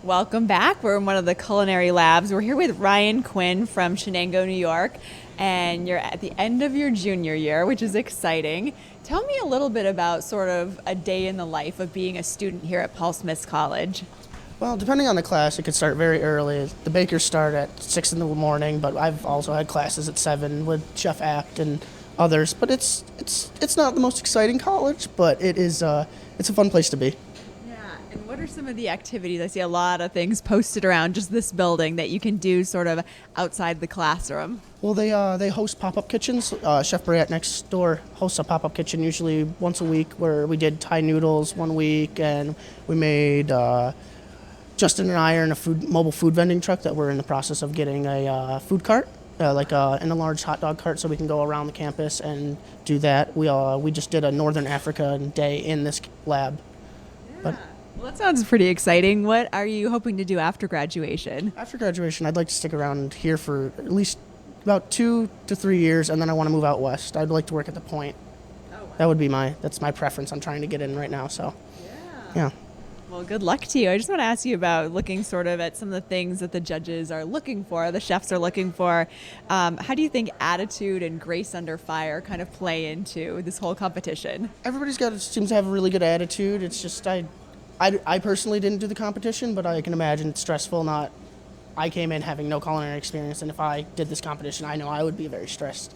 Welcome back. We're in one of the culinary labs. We're here with Ryan Quinn from Shenango, New York, and you're at the end of your junior year, which is exciting. Tell me a little bit about sort of a day in the life of being a student here at Paul Smith College. Well, depending on the class, it could start very early. The bakers start at 6 in the morning, but I've also had classes at 7 with Chef Apt and others. But it's not the most exciting college, but it's a fun place to be. And what are some of the activities? I see a lot of things posted around just this building that you can do sort of outside the classroom. Well, they host pop-up kitchens. Chef Bryant next door hosts a pop-up kitchen usually once a week, where we did Thai noodles one week, and we made Justin and I are in a mobile food vending truck that we're in the process of getting a food cart, in a large hot dog cart, so we can go around the campus and do that. We just did a Northern Africa day in this lab. But Well, that sounds pretty exciting. What are you hoping to do after graduation? after graduation, I'd like to stick around here for at least about 2 to 3 years, and then I want to move out west. I'd like to work at the Point. That would be that's my preference. I'm trying to get in right now, so yeah. Well, good luck to you. I just want to ask you about looking sort of at some of the things that the judges are looking for, the chefs are looking for. How do you think attitude and grace under fire kind of play into this whole competition? Everybody's seems to have a really good attitude. It's just I personally didn't do the competition, but I can imagine it's stressful. I came in having no culinary experience, and if I did this competition, I know I would be very stressed,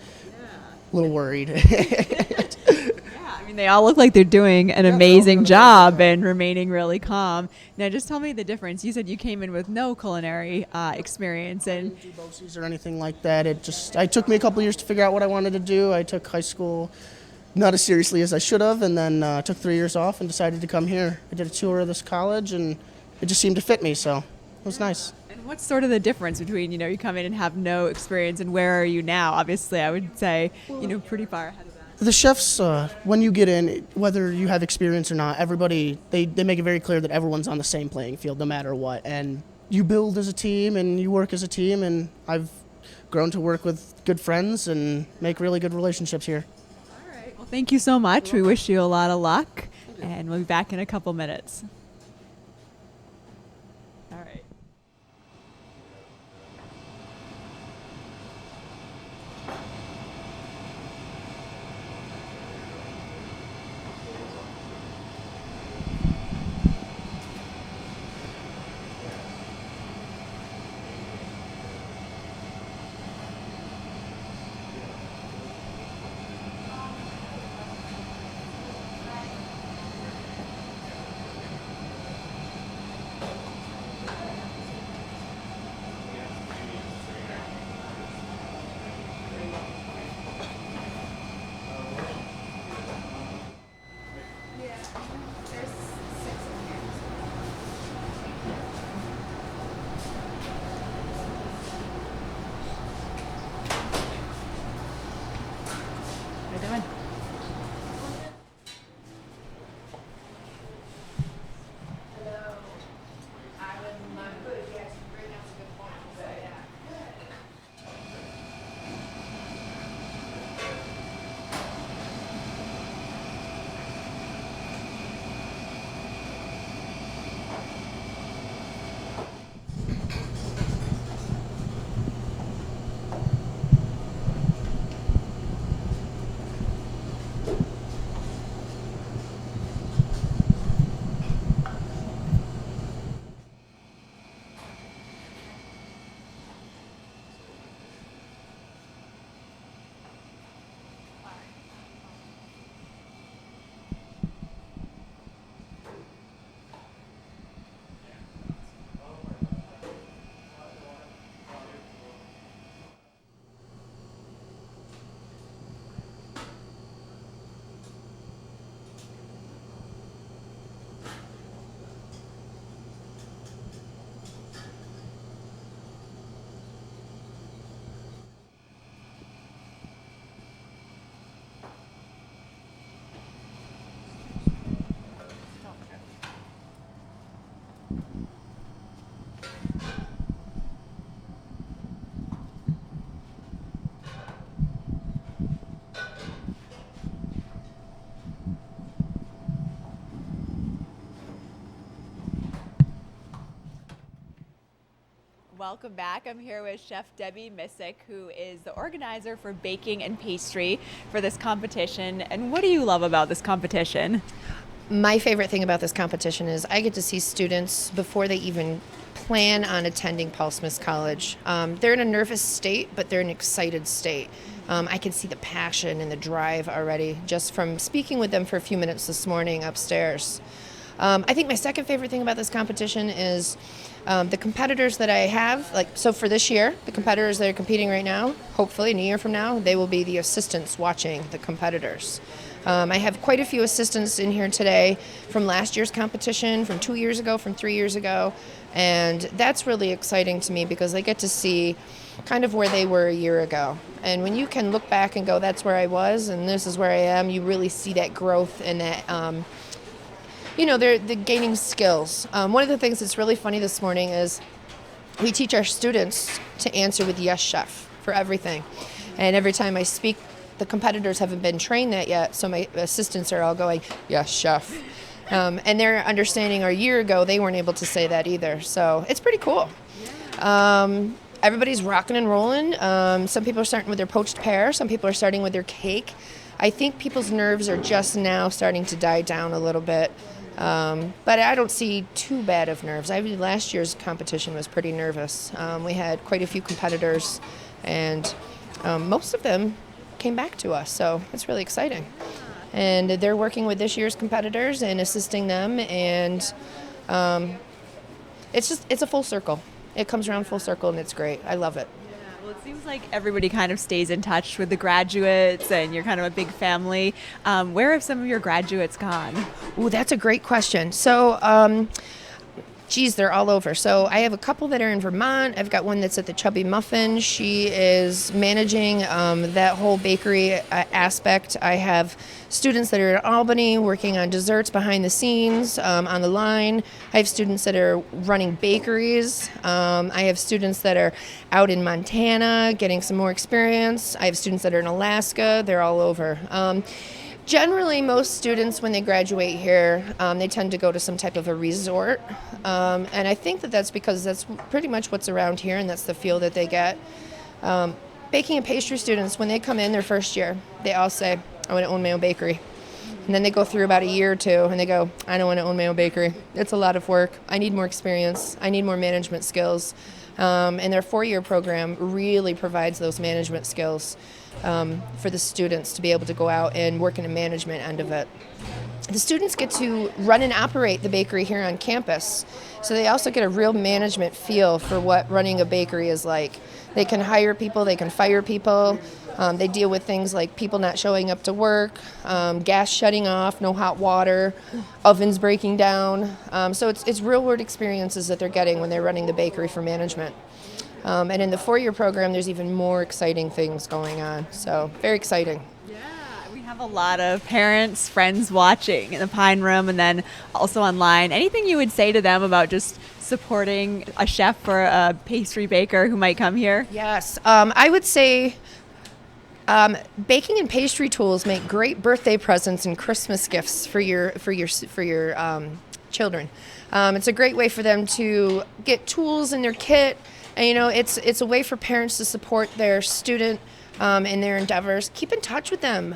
a little worried. I mean, they all look like they're doing an amazing job and remaining really calm. Now, just tell me the difference. You said you came in with no culinary experience, and I didn't do BOCES or anything like that. It took me a couple years to figure out what I wanted to do. I took high school not as seriously as I should have, and then took 3 years off and decided to come here. I did a tour of this college, and it just seemed to fit me, so it was nice. And what's sort of the difference between, you come in and have no experience and where are you now? Obviously, I would say, pretty far ahead of that. The chefs, when you get in, whether you have experience or not, everybody, they make it very clear that everyone's on the same playing field no matter what. And you build as a team and you work as a team, and I've grown to work with good friends and make really good relationships here. Well, thank you so much. We wish you a lot of luck, and we'll be back in a couple minutes. All right. Welcome back. I'm here with Chef Debbie Missick, who is the organizer for baking and pastry for this competition. And what do you love about this competition? My favorite thing about this competition is I get to see students before they even plan on attending Paul Smith College. They're in a nervous state, but they're in an excited state. I can see the passion and the drive already just from speaking with them for a few minutes this morning upstairs. I think my second favorite thing about this competition is the competitors that I have. So for this year, the competitors that are competing right now, hopefully in a year from now, they will be the assistants watching the competitors. I have quite a few assistants in here today from last year's competition, from 2 years ago, from 3 years ago, and that's really exciting to me because I get to see kind of where they were a year ago. And when you can look back and go, that's where I was and this is where I am, you really see that growth and that they're gaining skills. One of the things that's really funny this morning is we teach our students to answer with yes, chef, for everything. And every time I speak, the competitors haven't been trained that yet, so my assistants are all going, yes, chef. And they're understanding a year ago, they weren't able to say that either. So it's pretty cool. Everybody's rocking and rolling. Some people are starting with their poached pear. Some people are starting with their cake. I think people's nerves are just now starting to die down a little bit. But I don't see too bad of nerves. Last year's competition was pretty nervous. We had quite a few competitors, and most of them came back to us, so it's really exciting. And they're working with this year's competitors and assisting them, and it's a full circle. It comes around full circle, and it's great. I love it. Well, it seems like everybody kind of stays in touch with the graduates and you're kind of a big family. Where have some of your graduates gone? Ooh, that's a great question. So, they're all over. So I have a couple that are in Vermont. I've got one that's at the Chubby Muffin. She is managing that whole bakery aspect. I have students that are in Albany working on desserts behind the scenes on the line. I have students that are running bakeries. I have students that are out in Montana getting some more experience. I have students that are in Alaska. They're all over. Generally, most students, when they graduate here, they tend to go to some type of a resort. And I think that's because that's pretty much what's around here, and that's the feel that they get. Baking and pastry students, when they come in their first year, they all say, I want to own my own bakery. And then they go through about a year or two, and they go, I don't want to own my own bakery. It's a lot of work. I need more experience. I need more management skills. And their 4-year program really provides those management skills for the students to be able to go out and work in a management end of it. The students get to run and operate the bakery here on campus, so they also get a real management feel for what running a bakery is like. They can hire people, they can fire people. They deal with things like people not showing up to work, gas shutting off, no hot water, ovens breaking down. So it's real-world experiences that they're getting when they're running the bakery for management. And in the 4-year program, there's even more exciting things going on. So very exciting. We have a lot of parents, friends watching in the Pine Room and then also online. Anything you would say to them about just supporting a chef or a pastry baker who might come here? Yes, I would say baking and pastry tools make great birthday presents and Christmas gifts for your children. It's a great way for them to get tools in their kit. And, it's a way for parents to support their student in their endeavors. Keep in touch with them.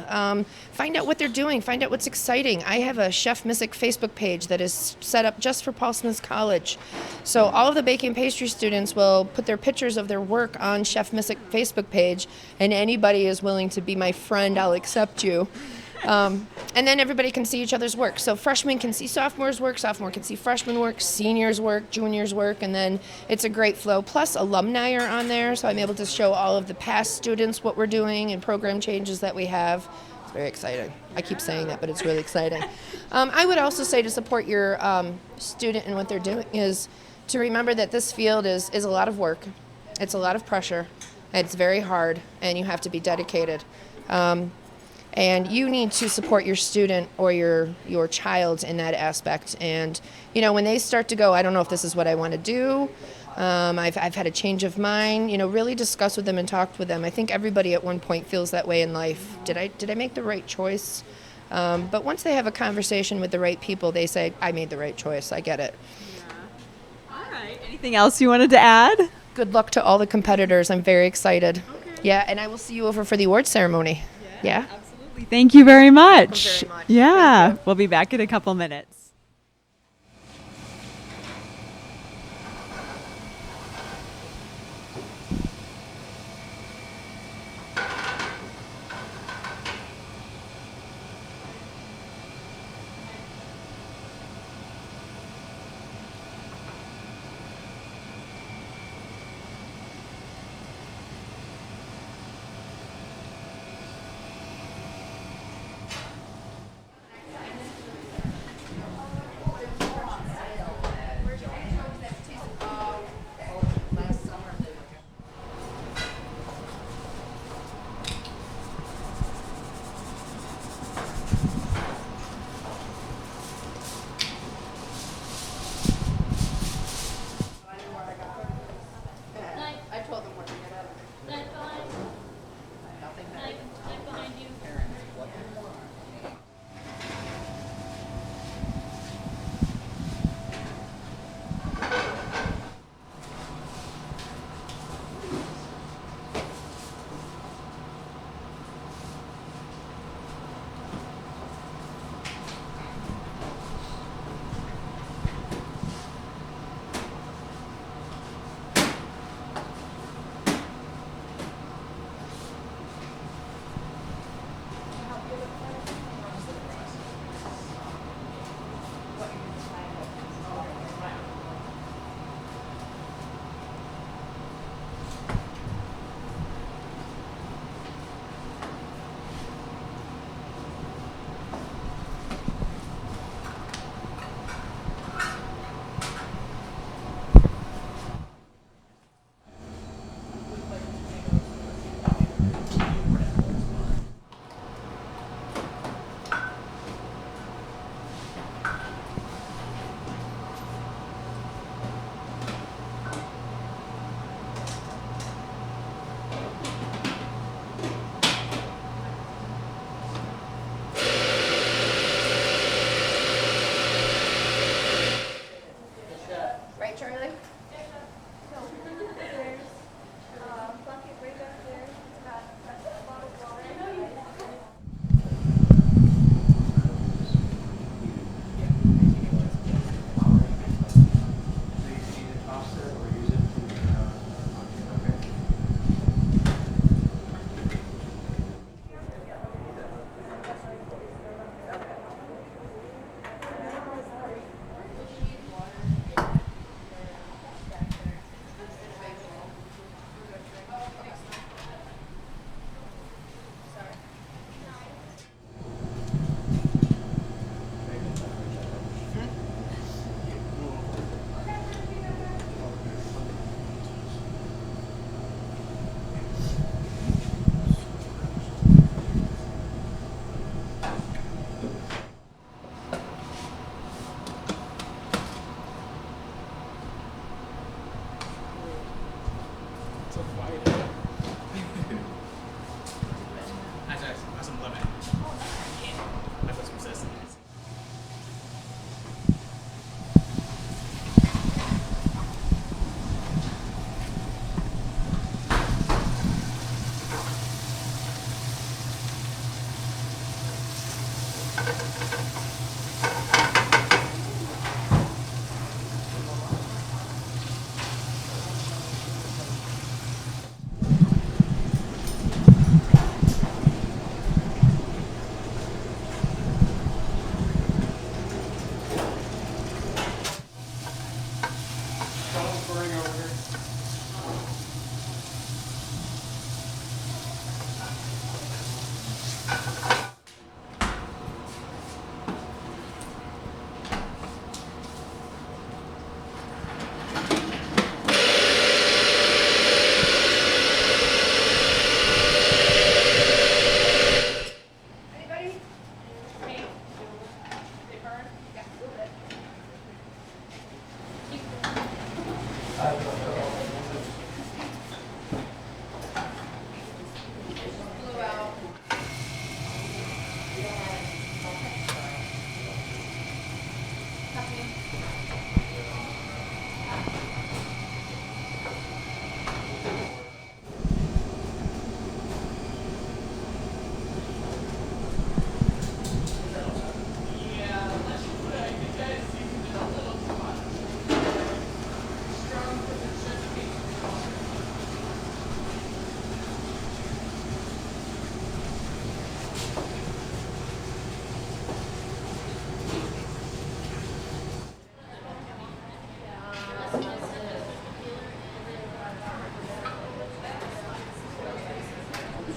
Find out what they're doing. Find out what's exciting. I have a Chef Missick Facebook page that is set up just for Paul Smith College. So all of the baking and pastry students will put their pictures of their work on Chef Missick Facebook page, and anybody is willing to be my friend, I'll accept you. And then everybody can see each other's work. So freshmen can see sophomores' work, sophomore can see freshman work, seniors' work, juniors' work, and then it's a great flow. Plus alumni are on there, so I'm able to show all of the past students what we're doing and program changes that we have. It's very exciting. I keep saying that, but it's really exciting. I would also say to support your student and what they're doing is to remember that this field is a lot of work. It's a lot of pressure. It's very hard, and you have to be dedicated. And you need to support your student or your child in that aspect. And, when they start to go, I don't know if this is what I want to do, I've had a change of mind, really discuss with them and talk with them. I think everybody at one point feels that way in life. Did I make the right choice? But once they have a conversation with the right people, they say, I made the right choice. I get it. All right. Anything else you wanted to add? Good luck to all the competitors. I'm very excited. Yeah, and I will see you over for the award ceremony. Yeah. Absolutely. Thank you very much. Welcome very much. Yeah. We'll be back in a couple minutes.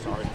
Sorry.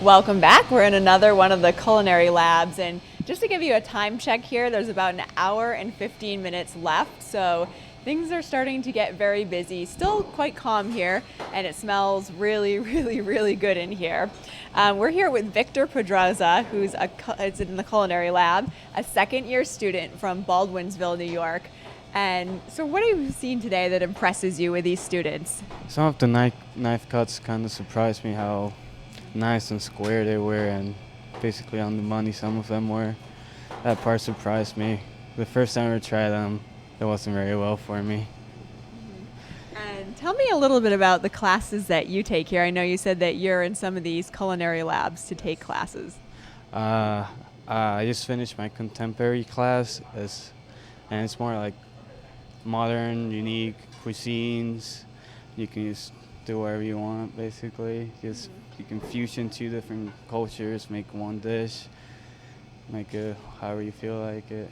Welcome back. We're in another one of the culinary labs, and just to give you a time check here, there's about an hour and 15 minutes left, so things are starting to get very busy. Still quite calm here, and it smells really, really, really good in here. We're here with Victor Pedroza, who's is in the culinary lab, a second-year student from Baldwinsville, New York. And so what have you seen today that impresses you with these students? Some of the knife cuts kind of surprised me how nice and square they were, and basically on the money some of them were. That part surprised me. The first time I tried them, it wasn't very well for me. And tell me a little bit about the classes that you take here. I know you said that you're in some of these culinary labs to take classes. I just finished my contemporary class, and it's more like modern, unique cuisines. You can just do whatever you want, basically. You can fusion two different cultures, make one dish, make it however you feel like it.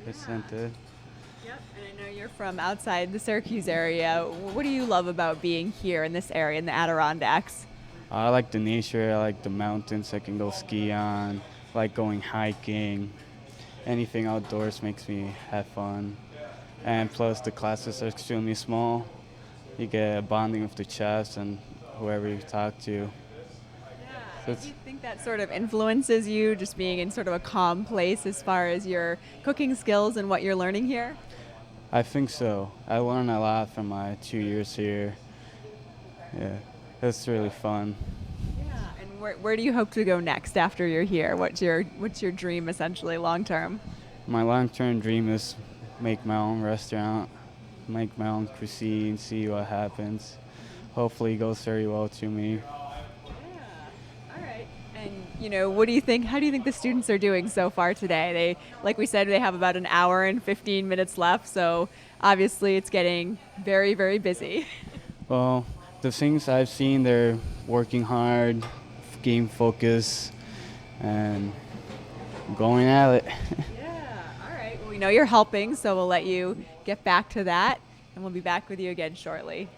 Presented. Yep, and I know you're from outside the Syracuse area. What do you love about being here in this area, in the Adirondacks? I like the nature, I like the mountains I can go ski on, I like going hiking. Anything outdoors makes me have fun. And plus the classes are extremely small. You get a bonding with the chefs and whoever you talk to. Yeah. Do you think that sort of influences you, just being in sort of a calm place as far as your cooking skills and what you're learning here? I think so. I learned a lot from my 2 years here. Yeah, it's really fun. Yeah, and where do you hope to go next after you're here? What's your dream essentially long term? My long-term dream is make my own restaurant, make my own cuisine, see what happens. Hopefully it goes very well to me. Yeah. All right. And what do you think? How do you think the students are doing so far today? They, like we said, they have about an hour and 15 minutes left, so obviously it's getting very, very busy. Well, the things I've seen, they're working hard, game focus, and going at it. Yeah. All right. Well, we know you're helping, so we'll let you get back to that, and we'll be back with you again shortly.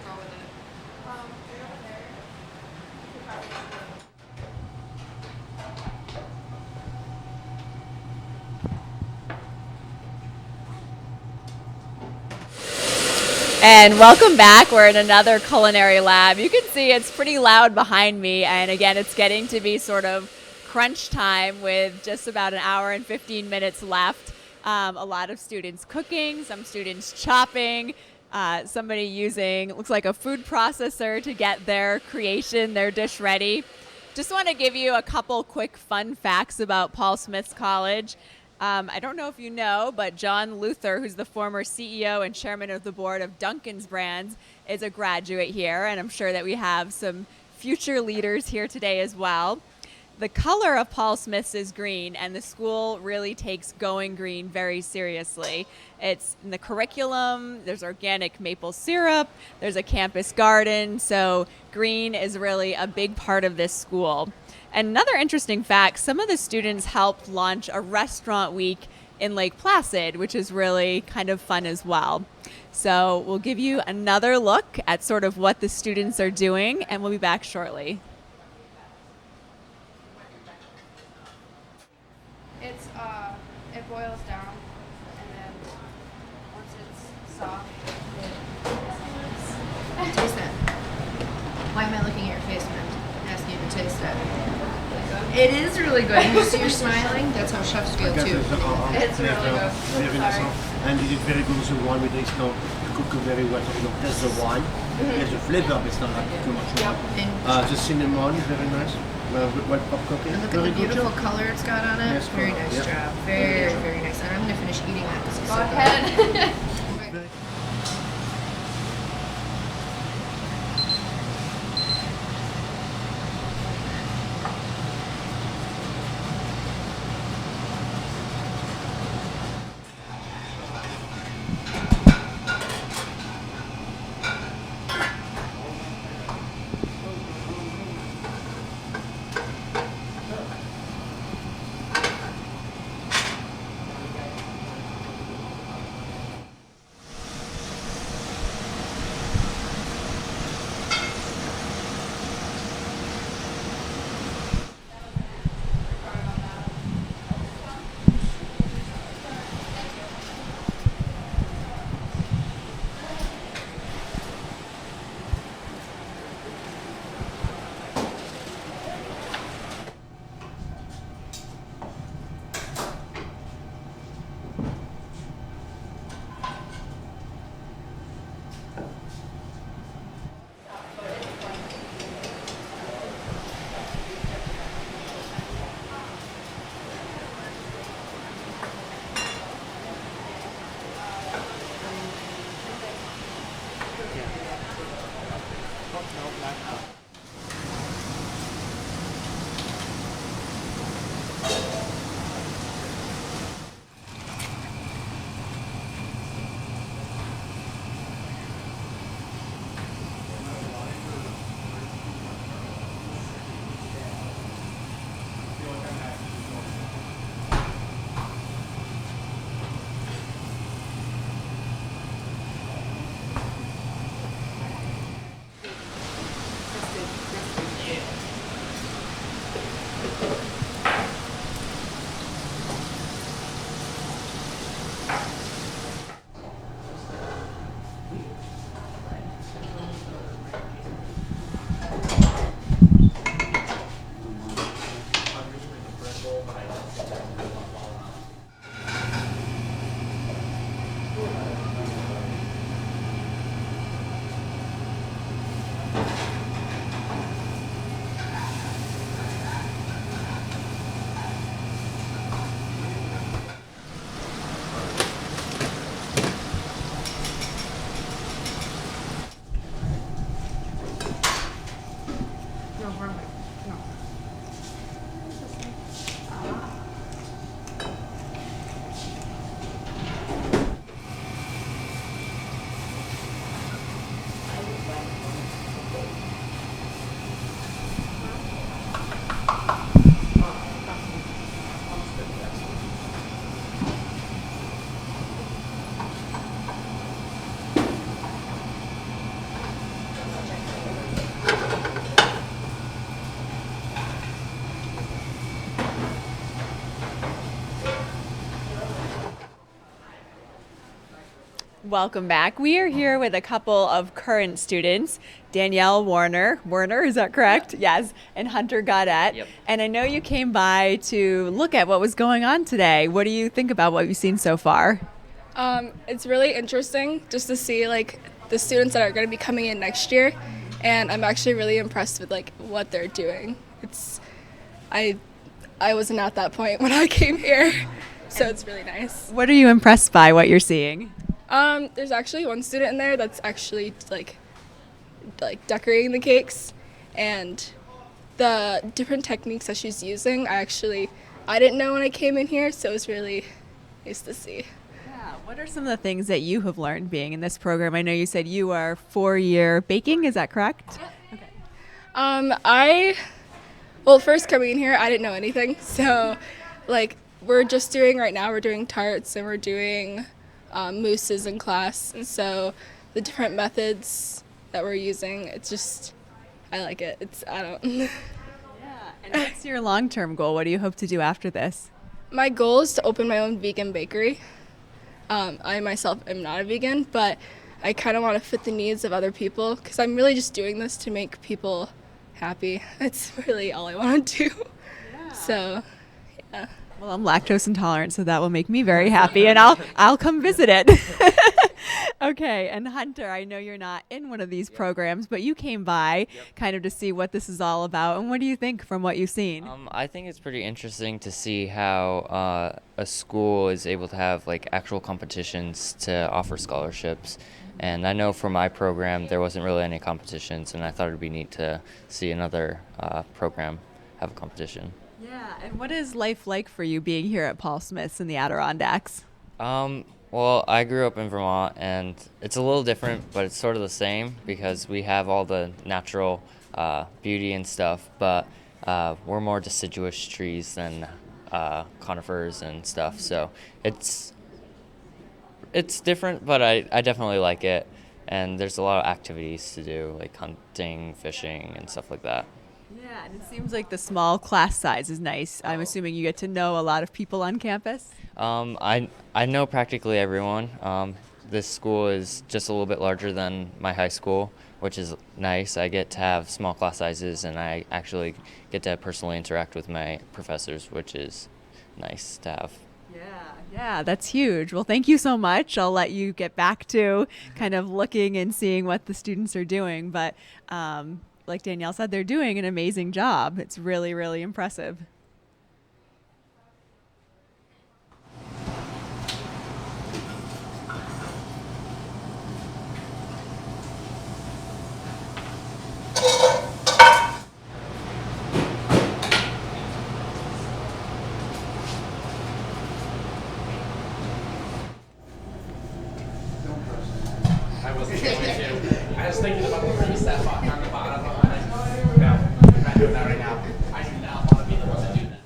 go with it. And welcome back. We're in another culinary lab. You can see it's pretty loud behind me. And again, it's getting to be sort of crunch time with just about an hour and 15 minutes left. A lot of students cooking, some students chopping, somebody using, looks like a food processor to get their creation, their dish ready. Just want to give you a couple quick fun facts about Paul Smith's College. I don't know if you know, but John Luther, who's the former CEO and chairman of the board of Dunkin's Brands, is a graduate here, and I'm sure that we have some future leaders here today as well. The color of Paul Smith's is green, and the school really takes going green very seriously. It's in the curriculum, there's organic maple syrup, there's a campus garden, so green is really a big part of this school. And another interesting fact, some of the students helped launch a restaurant week in Lake Placid, which is really kind of fun as well. So we'll give you another look at sort of what the students are doing, and we'll be back shortly. It boils down, and then once it's soft, taste it. Why am I looking at your face, man? Asking you to taste it. It is really good. You see, you're smiling. That's how chefs feel too. It's really good. Sorry. And it is very good with the wine with this now. Cook very well. That's the wine. There's the flavor, but it's not like too much wine. The cinnamon is very nice. Well pop cooking. And look at the beautiful color it's got on it. Yes, very nice yep. job. Very, very nice. And I'm going to finish eating that because it's so good. Go ahead. Welcome back. We are here with a couple of current students, Danielle Warner. Warner, is that correct? Yes. And Hunter Gaudette. Yep. And I know you came by to look at what was going on today. What do you think about what you've seen so far? It's really interesting just to see like the students that are going to be coming in next year, and I'm actually really impressed with like what they're doing. I wasn't at that point when I came here, so it's really nice. What are you impressed by what you're seeing? There's actually one student in there that's actually like decorating the cakes, and the different techniques that she's using I didn't know when I came in here, so it was really nice to see. What are some of the things that you have learned being in this program? I know you said you are 4-year baking, is that correct? Well, first coming in here, I didn't know anything. So, like, we're doing tarts and we're doing mousses in class. And so the different methods that we're using, I like it. And what's your long-term goal? What do you hope to do after this? My goal is to open my own vegan bakery. I myself am not a vegan, but I kind of want to fit the needs of other people because I'm really just doing this to make people happy. That's really all I want to do. So, yeah. Well, I'm lactose intolerant, so that will make me very happy, and I'll come visit it. Okay, and Hunter, I know you're not in one of these programs, but you came by kind of to see what this is all about. And what do you think from what you've seen? I think it's pretty interesting to see how a school is able to have like actual competitions to offer scholarships. And I know for my program there wasn't really any competitions, and I thought it'd be neat to see another program have a competition. Yeah, and what is life like for you being here at Paul Smith's in the Adirondacks? Well, I grew up in Vermont, and it's a little different, but it's sort of the same because we have all the natural beauty and stuff, but we're more deciduous trees than conifers and stuff. So it's different, but I definitely like it, and there's a lot of activities to do, like hunting, fishing, and stuff like that. Yeah, and it seems like the small class size is nice. I'm assuming you get to know a lot of people on campus? I know practically everyone. This school is just a little bit larger than my high school, which is nice. I get to have small class sizes, and I actually get to personally interact with my professors, which is nice to have. Yeah, that's huge. Well, thank you so much. I'll let you get back to kind of looking and seeing what the students are doing. But like Danielle said, they're doing an amazing job. It's really, really impressive. I wasn't going to. I was thinking about the reset button on the bottom. No, I'm not doing that right now. I do not want to be the one to do that.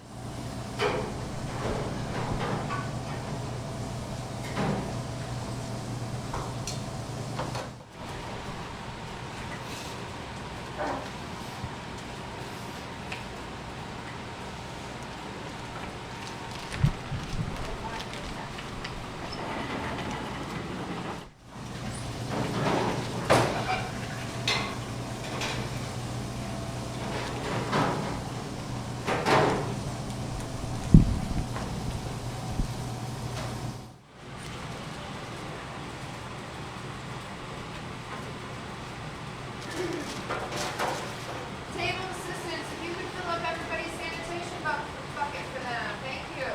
Table assistants, if you could fill up everybody's sanitation bucket for them. Thank you.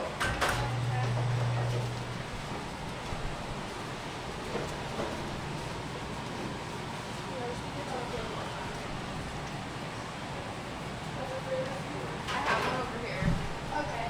I have one over here. Okay.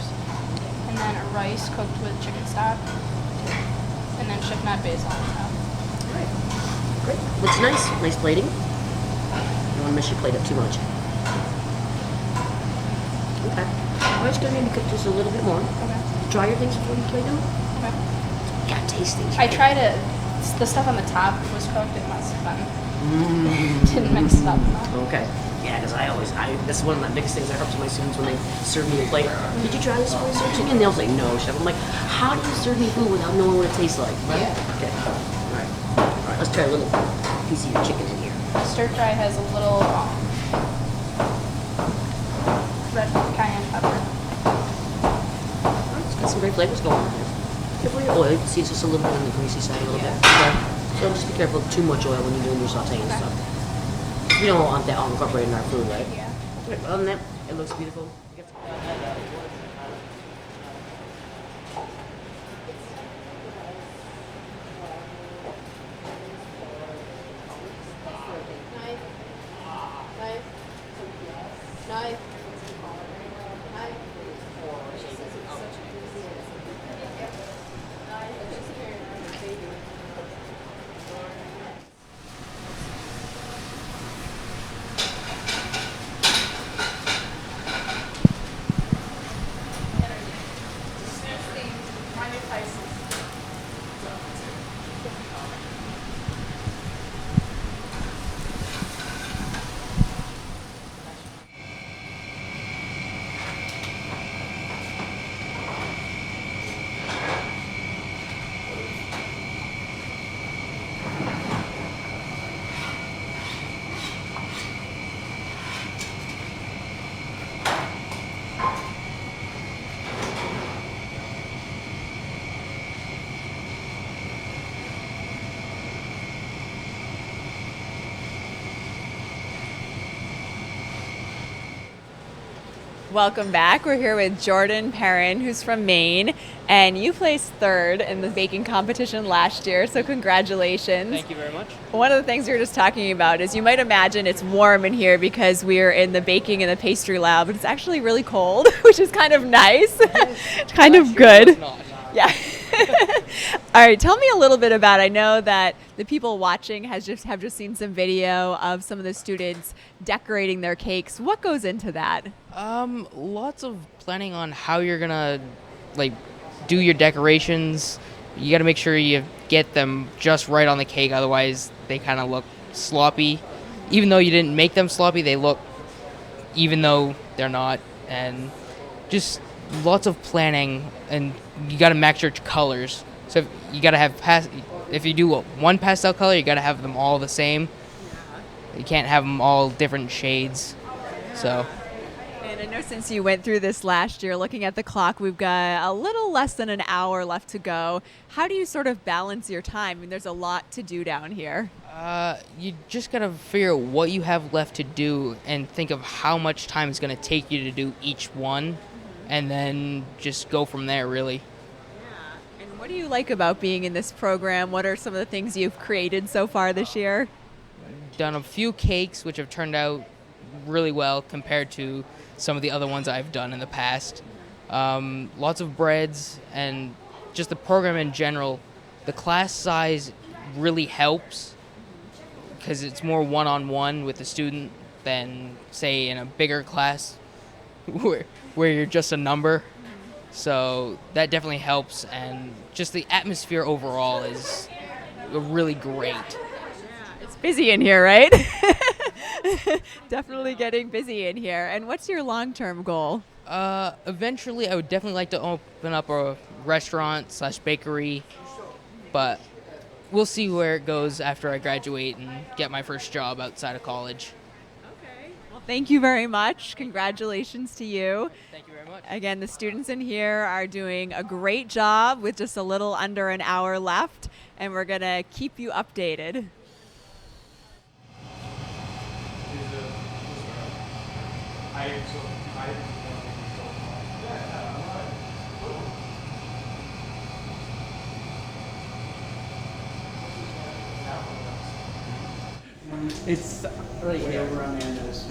and then a rice cooked with chicken stock, and then chef nut basil on top. Great. Looks nice. Nice plating. You don't want to mess your plate up too much. Okay. I'm just going to maybe cook this a little bit more. Okay. Try your things before you plate them. Okay. You gotta taste things. I tried it. The stuff on the top was cooked. It must have been. Didn't mix it up enough. Okay. Yeah, because that's one of my biggest things I help to my students when they serve me a plate. Did you try this before you serve chicken? And they'll say, no, chef. I'm like, how do you serve me food without knowing what it tastes like? Right? Yeah. Okay. All right. Let's try a little piece of your chicken in here. Stir fry has a little red cayenne pepper. It's got some great flavors going on here. Careful with your oil. You can see it's just a little bit on the greasy side a little bit. Okay. So just be careful of too much oil when you're doing your sauteing and stuff. We don't want that all incorporated in our food, right? Yeah. Okay, other than that, it looks beautiful. Knife. Welcome back. We're here with Jordan Perrin, who's from Maine, and you placed third in the baking competition last year, so congratulations. Thank you very much. One of the things we were just talking about is you might imagine it's warm in here because we're in the baking and the pastry lab, but it's actually really cold, which is kind of nice, kind of good. Yeah. All right, tell me a little bit about, I know that the people watching have just seen some video of some of the students decorating their cakes. What goes into that? Lots of planning on how you're gonna do your decorations. You got to make sure you get them just right on the cake, otherwise they kind of look sloppy. Even though you didn't make them sloppy, they look, even though they're not. And just lots of planning, and you got to match your colors. So you got to have if you do one pastel color, you got to have them all the same. You can't have them all different shades. So. And I know since you went through this last year, looking at the clock, we've got a little less than an hour left to go. How do you sort of balance your time? I mean, there's a lot to do down here. You just got to figure out what you have left to do and think of how much time it's going to take you to do each one, and then just go from there, really. Yeah. And what do you like about being in this program? What are some of the things you've created so far this year? Done a few cakes, which have turned out really well compared to some of the other ones I've done in the past. Lots of breads, and just the program in general. The class size really helps because it's more one-on-one with the student than, say, in a bigger class where you're just a number. So that definitely helps, and just the atmosphere overall is really great. It's busy in here, right? Definitely getting busy in here. And what's your long-term goal? Eventually, I would definitely like to open up a restaurant/bakery, but we'll see where it goes after I graduate and get my first job outside of college. Okay. Well, thank you very much. Congratulations to you. Thank you very much. Again, the students in here are doing a great job with just a little under an hour left, and we're going to keep you updated. It's right here over on Amanda's.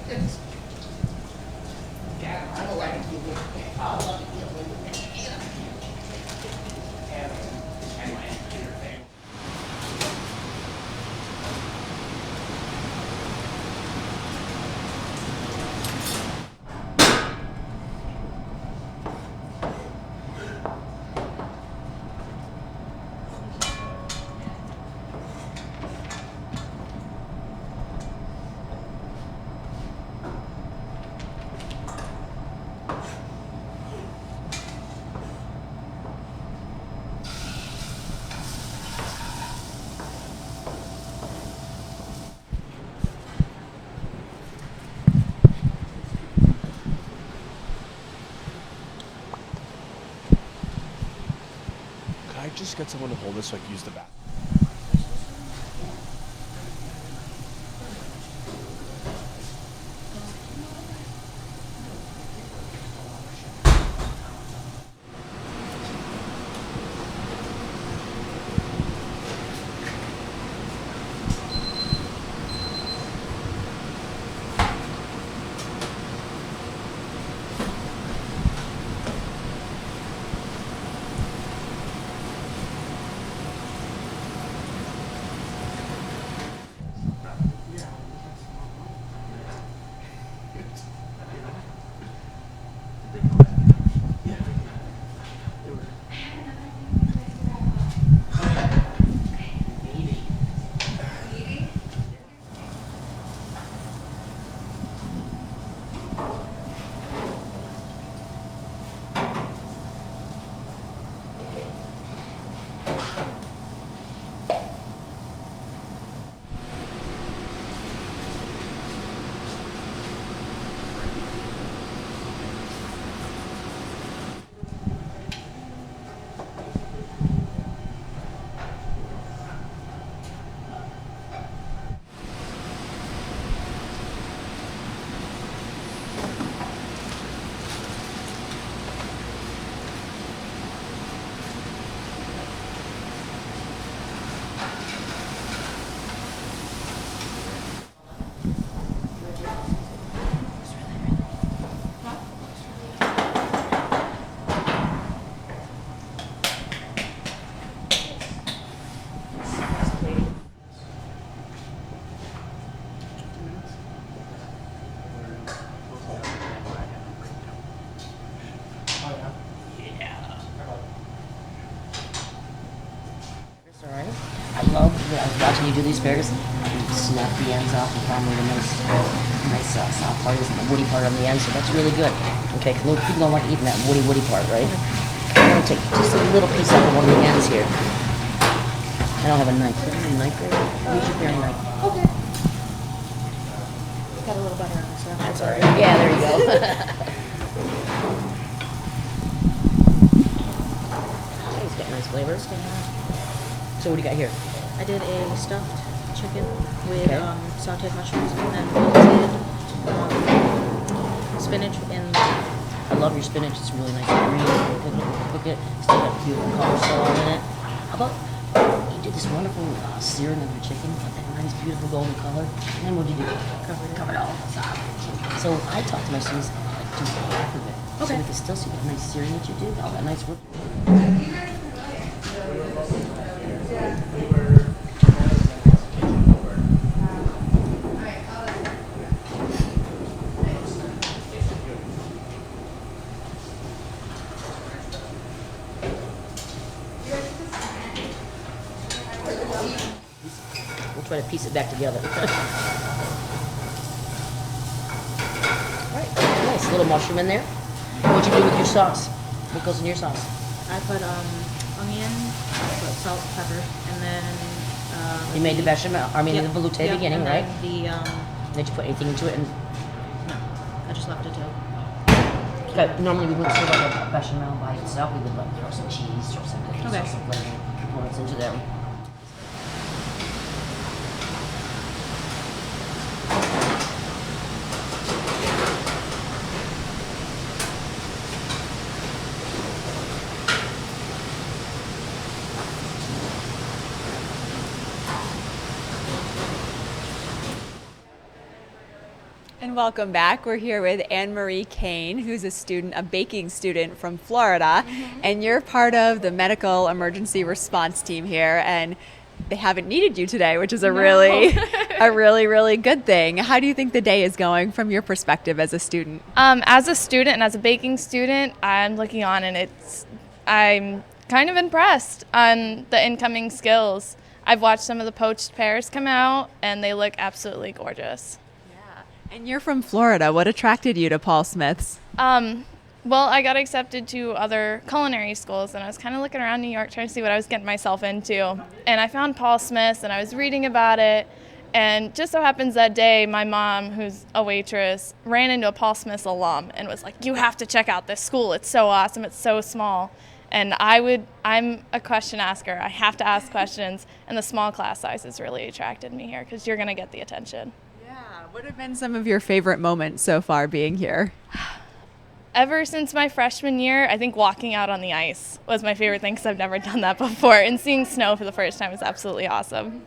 Could I just get someone to hold this so I can use the bathroom? I love I was watching you do the asparagus. You snap the ends off and find a nice soft part, is the woody part on the end. So that's really good. Okay, because people don't like eating that woody part, right? I'm gonna take just a little piece out of one of the ends here. I don't have a knife. Do you have a knife there? Use your paring knife. Okay. Got a little butter on this one. That's all right. Yeah, there you go. It's got nice flavor. So what do you got here? I did a stuffed chicken with Okay. sauteed mushrooms and then wilted spinach and I love your spinach. It's really nice and green. Cook it. Still got beautiful color still on in it. How about you did this wonderful searing of your chicken, got that nice beautiful golden color. And then what did you do? Covered it all with sauce. So I talked to my students like just half of it. So Okay. we can still see that nice searing that you did, all that nice work. We'll try to piece it back together. Alright, nice little mushroom in there. What'd you do with your sauce? What goes in your sauce? I put onion, put salt, pepper, and then You made the bechamel, I mean Yep, the velouté yep, beginning, and right? then Did you put anything into it? And I just left it to. okay, normally we wouldn't serve like a bechamel by itself. We would like throw some cheese, throw some Okay. throw some flavor components into there. And welcome back. We're here with Anne-Marie Kane, who's a baking student from Florida, and you're part of the medical emergency response team here, and they haven't needed you today, which is a really good thing. How do you think the day is going from your perspective as a student? As a student and as a baking student, I'm looking on and I'm kind of impressed on the incoming skills. I've watched some of the poached pears come out and they look absolutely gorgeous. And you're from Florida. What attracted you to Paul Smith's? Well, I got accepted to other culinary schools, and I was kind of looking around New York trying to see what I was getting myself into. And I found Paul Smith's, and I was reading about it. And just so happens that day, my mom, who's a waitress, ran into a Paul Smith's alum and was like, "You have to check out this school. It's so awesome. It's so small." And I'm a question asker. I have to ask questions, and the small class sizes really attracted me here because you're going to get the attention. What have been some of your favorite moments so far being here? Ever since my freshman year, I think walking out on the ice was my favorite thing because I've never done that before. And seeing snow for the first time is absolutely awesome.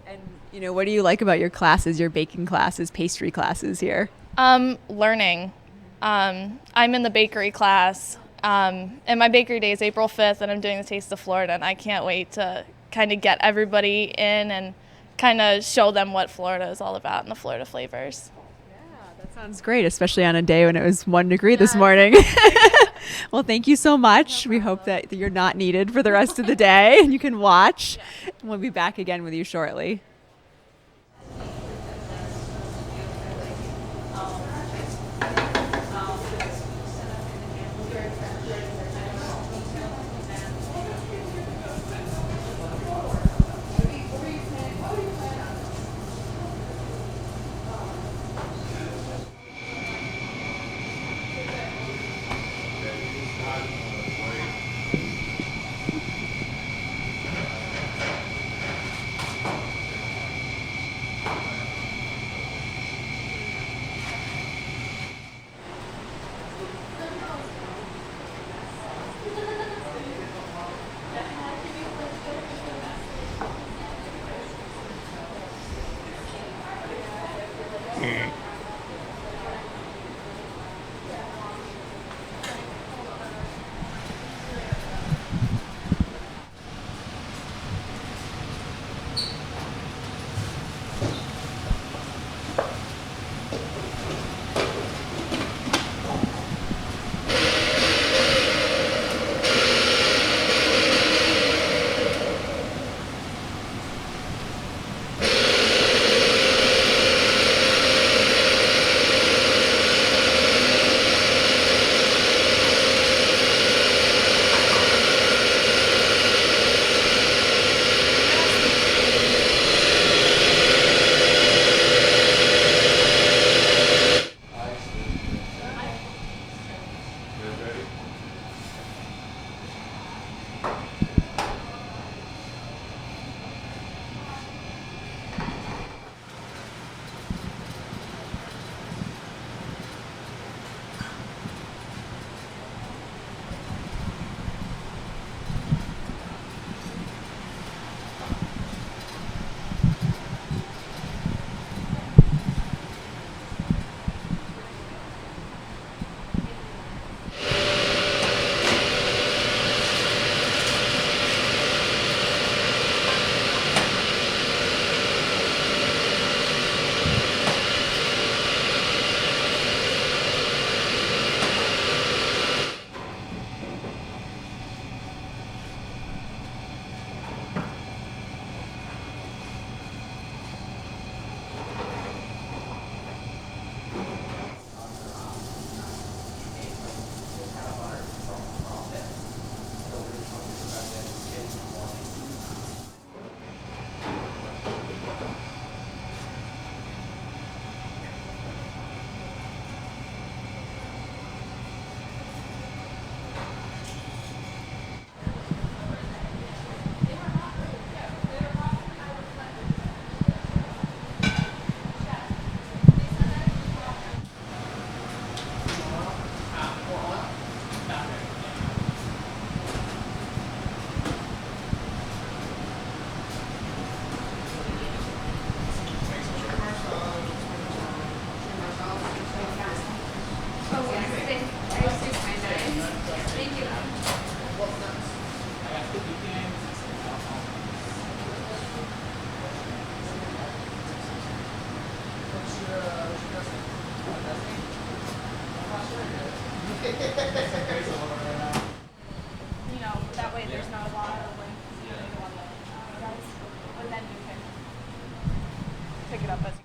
And what do you like about your classes, your baking classes, pastry classes here? Learning. I'm in the bakery class, and my bakery day is April 5th, and I'm doing the Taste of Florida, and I can't wait to kind of get everybody in and kind of show them what Florida is all about and the Florida flavors. That sounds great, especially on a day when it was 1 degree this morning. Well, thank you so much. We hope that you're not needed for the rest of the day and you can watch. And we'll be back again with you shortly. You know, that way there's not a lot of like, but then you can pick it up as you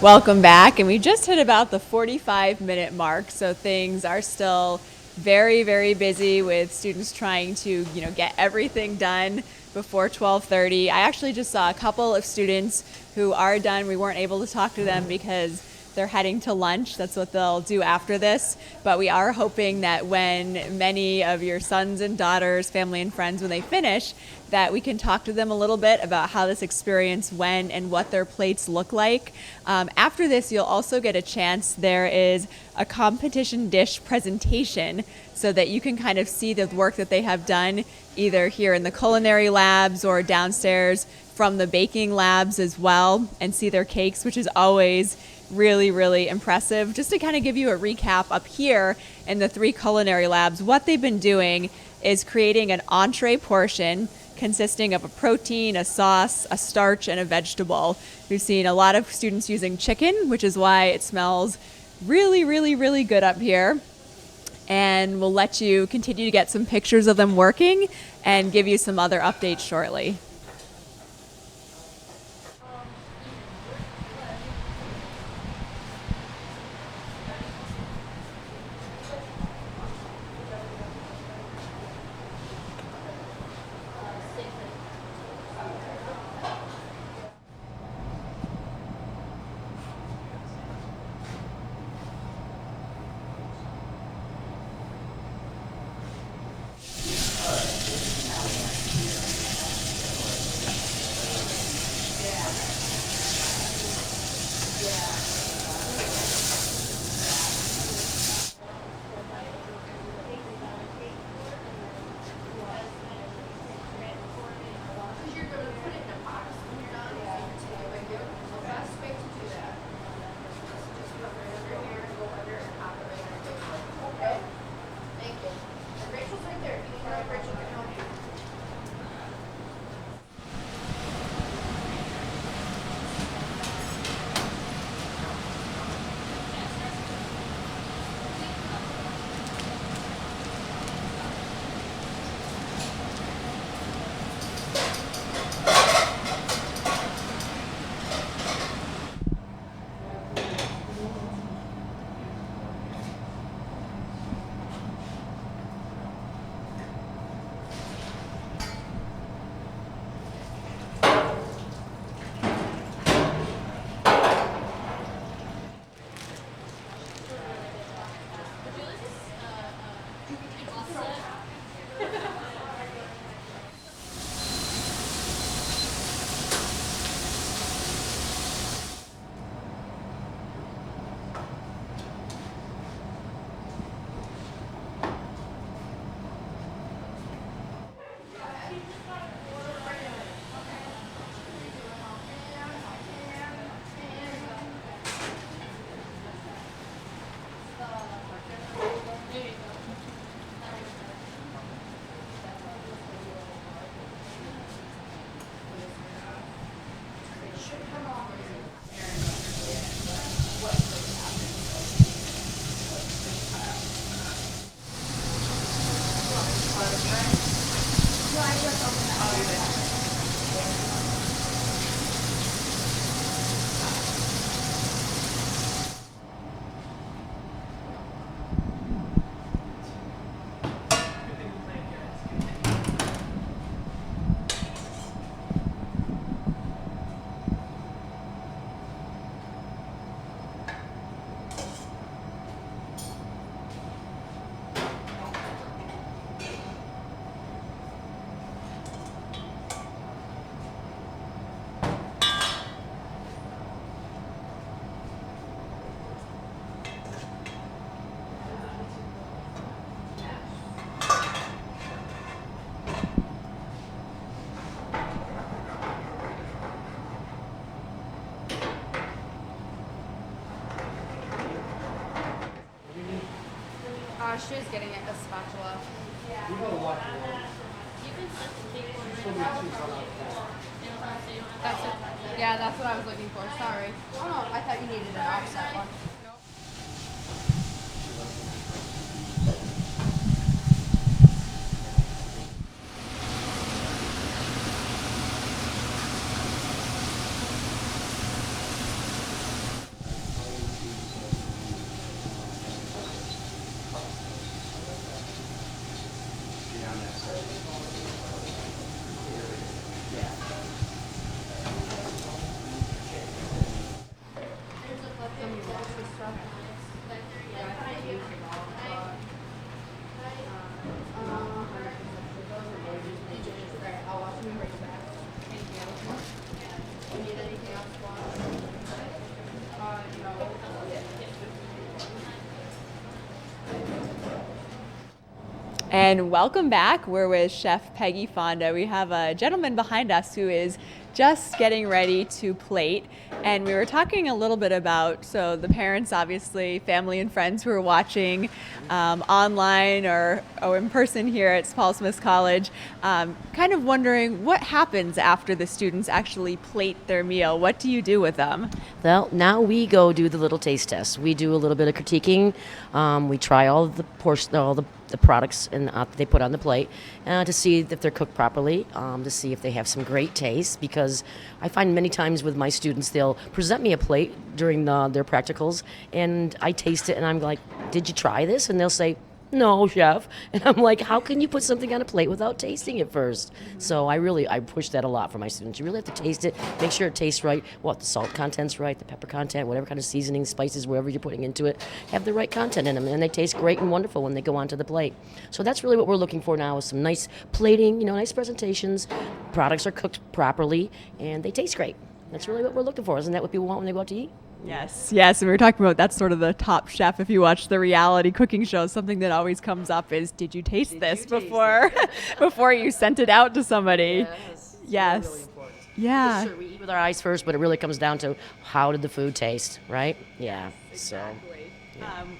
Welcome back, and we just hit about the 45-minute mark, so things are still very, very busy with students trying to, get everything done before 12:30. I actually just saw a couple of students who are done. We weren't able to talk to them because they're heading to lunch. That's what they'll do after this. But we are hoping that when many of your sons and daughters, family and friends, when they finish, that we can talk to them a little bit about how this experience went and what their plates look like. After this, you'll also get a chance. There is a competition dish presentation so that you can kind of see the work that they have done either here in the culinary labs or downstairs from the baking labs as well, and see their cakes, which is always really, really impressive. Just to kind of give you a recap up here in the 3 culinary labs, what they've been doing is creating an entree portion consisting of a protein, a sauce, a starch, and a vegetable. We've seen a lot of students using chicken, which is why it smells really, really, really good up here. And we'll let you continue to get some pictures of them working and give you some other updates shortly. She was getting a spatula. You can set the cake on That's what I was looking for. Sorry. Oh no, I thought you needed an offset one. And welcome back. We're with Chef Peggy Fonda. We have a gentleman behind us who is just getting ready to plate. And we were talking a little bit about, so the parents, obviously, family and friends who are watching online or in person here at Paul Smith College, kind of wondering what happens after the students actually plate their meal. What do you do with them? Well, now we go do the little taste test. We do a little bit of critiquing. We try all of the the products and they put on the plate to see if they're cooked properly, to see if they have some great taste. Because I find many times with my students, they'll present me a plate during their practicals, and I taste it, and I'm like, "Did you try this?" And they'll say, "No, chef." And I'm like, how can you put something on a plate without tasting it first? So I push that a lot for my students. You really have to taste it, make sure it tastes right, the salt content's right, the pepper content, whatever kind of seasoning, spices, whatever you're putting into it, have the right content in them, and they taste great and wonderful when they go onto the plate. So that's really what we're looking for now, is some nice plating, nice presentations, products are cooked properly, and they taste great. That's really what we're looking for. Isn't that what people want when they go out to eat? Yes. And we were talking about that's sort of the Top Chef. If you watch the reality cooking shows, something that always comes up is, did you taste this before before you sent it out to somebody? Yes. Really important. Yeah. Sure, we eat with our eyes first, but it really comes down to how did the food taste, right? Yeah. Exactly.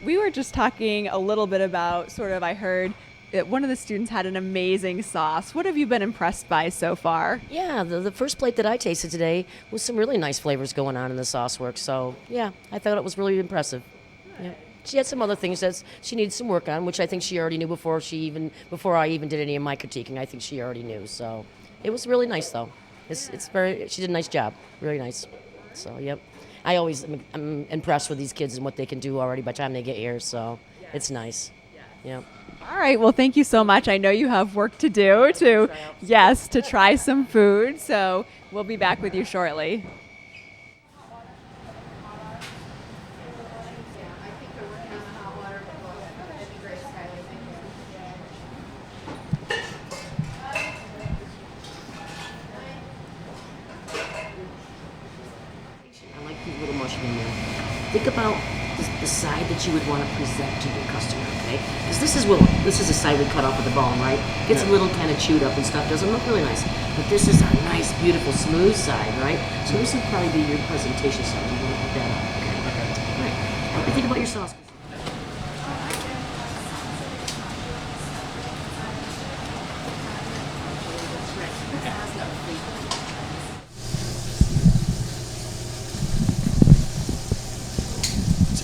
We were just talking a little bit about I heard that one of the students had an amazing sauce. What have you been impressed by so far? Yeah, the first plate that I tasted today was some really nice flavors going on in the sauce work. So, yeah, I thought it was really impressive. Yeah. She had some other things that she needed some work on, which I think she already knew before I even did any of my critiquing. I think she already knew. So, it was really nice, though. She did a nice job. Really nice. So, yep. I'm impressed with these kids and what they can do already by the time they get here. So, it's nice. Yep. All right. Well, thank you so much. I know you have work to do to try some food. So we'll be back with you shortly. I like these little mushroom there. Think about the side that you would want to present to your customer, okay? Because this is a side we cut off with the bone, right? Gets a little kind of chewed up and stuff, doesn't look really nice. But this is a nice, beautiful, smooth side, right? So this would probably be your presentation side. You want to put that on, okay? All right. What do you think about your sauce?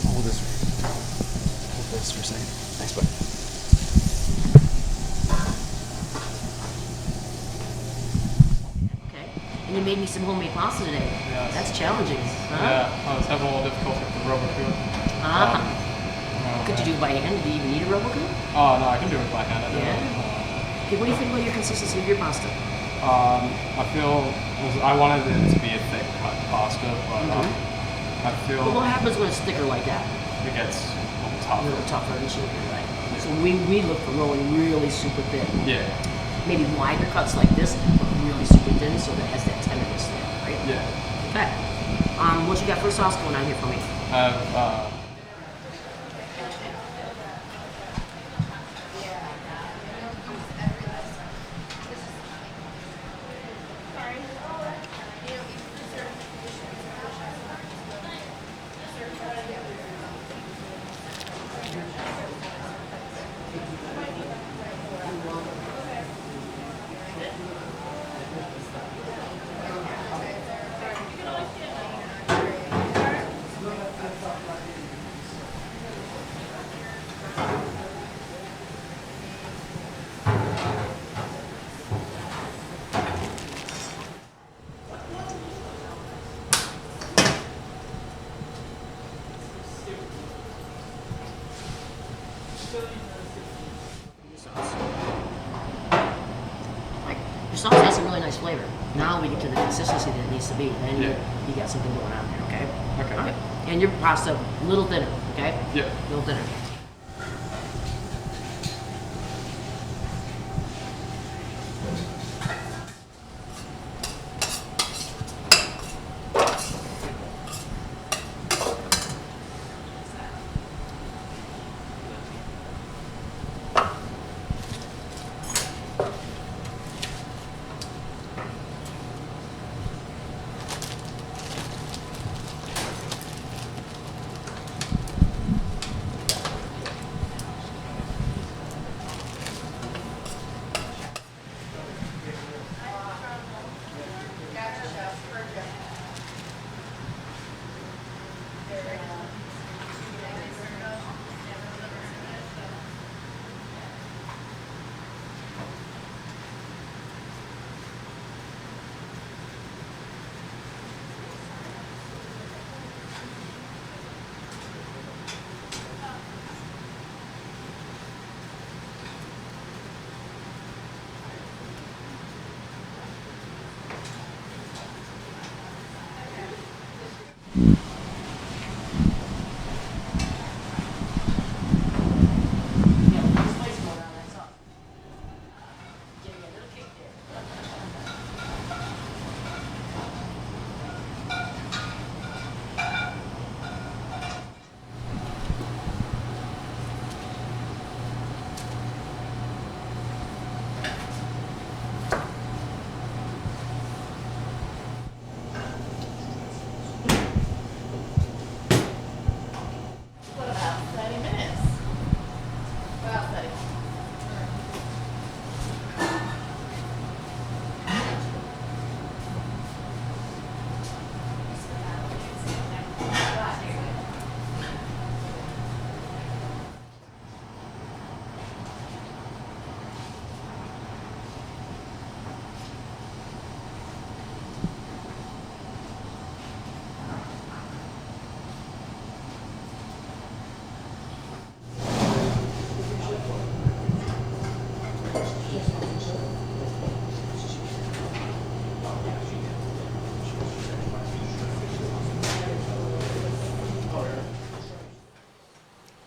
Hold this for a second. Thanks, bud. Okay. And you made me some homemade pasta today. Yes. That's challenging. Huh? Yeah, I was having a little difficulty with the Roboku. Could you do it by hand? Do you even need a Roboku? Oh, no, I can do it by hand. Okay, what do you think about your consistency of your pasta? I feel I wanted it to be a thick cut pasta, but I feel. Well, what happens when it's thicker like that? It gets a little tougher. And cheaper, right? Yeah. So we look for rolling really super thin. Yeah. Maybe wider cuts like this, but really super thin, so that has that tenderness there, right? Yeah. Okay. What you got for sauce going on here for me? Your sauce has some really nice flavor. Now we get to the consistency that it needs to be. Then you got something going on there, okay? Okay. All right. And your pasta, a little thinner, okay? Yeah. A little thinner.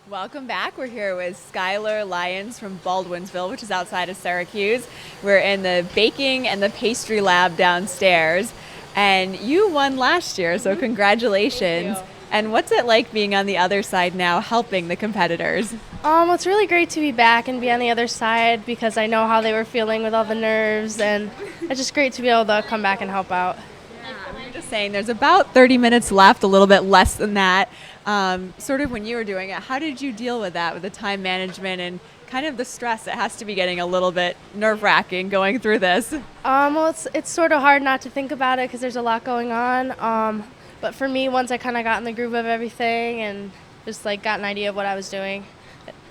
Welcome back. We're here with Skylar Lyons from Baldwinsville, which is outside of Syracuse. We're in the baking and the pastry lab downstairs. And you won last year, so congratulations. And what's it like being on the other side now, helping the competitors? It's really great to be back and be on the other side because I know how they were feeling with all the nerves, and it's just great to be able to come back and help out. We were just saying there's about 30 minutes left, a little bit less than that. Sort of when you were doing it, how did you deal with that, with the time management and kind of the stress? It has to be getting a little bit nerve-wracking going through this. Well, it's sort of hard not to think about it because there's a lot going on. But for me, once I kind of got in the groove of everything and just like got an idea of what I was doing,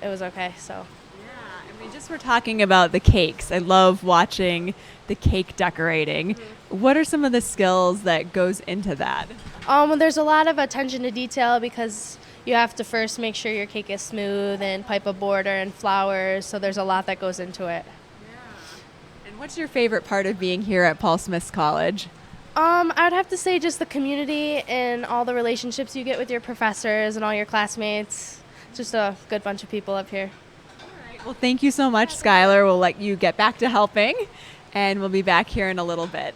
it was okay. So. Yeah, and we just were talking about the cakes. I love watching the cake decorating. What are some of the skills that goes into that? Well, there's a lot of attention to detail because you have to first make sure your cake is smooth and pipe a border and flowers. So there's a lot that goes into it. Yeah. And what's your favorite part of being here at Paul Smith College? I'd have to say just the community and all the relationships you get with your professors and all your classmates. Just a good bunch of people up here. All right. Well, thank you so much, Skylar. We'll let you get back to helping, and we'll be back here in a little bit.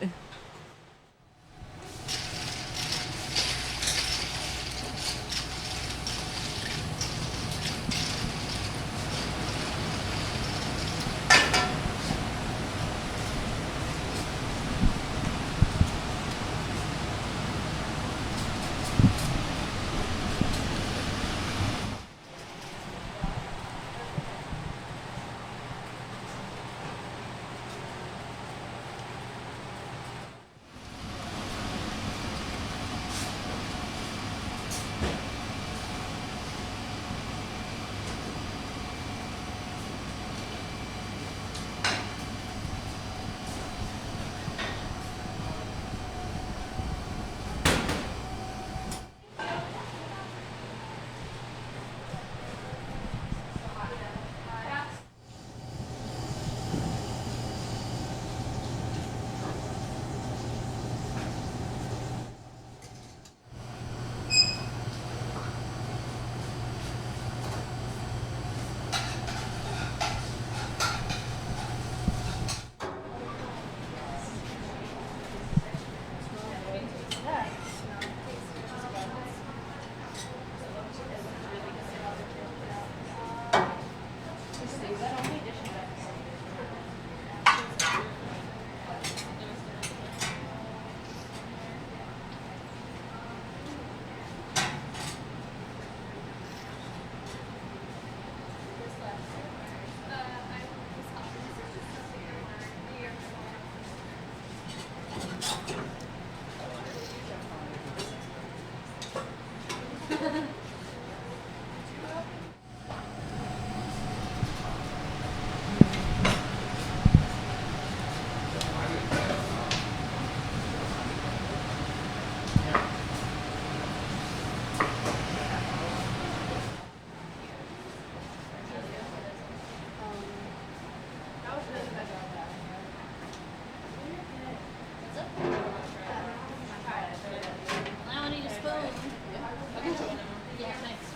I need a spoon. Yeah, thanks.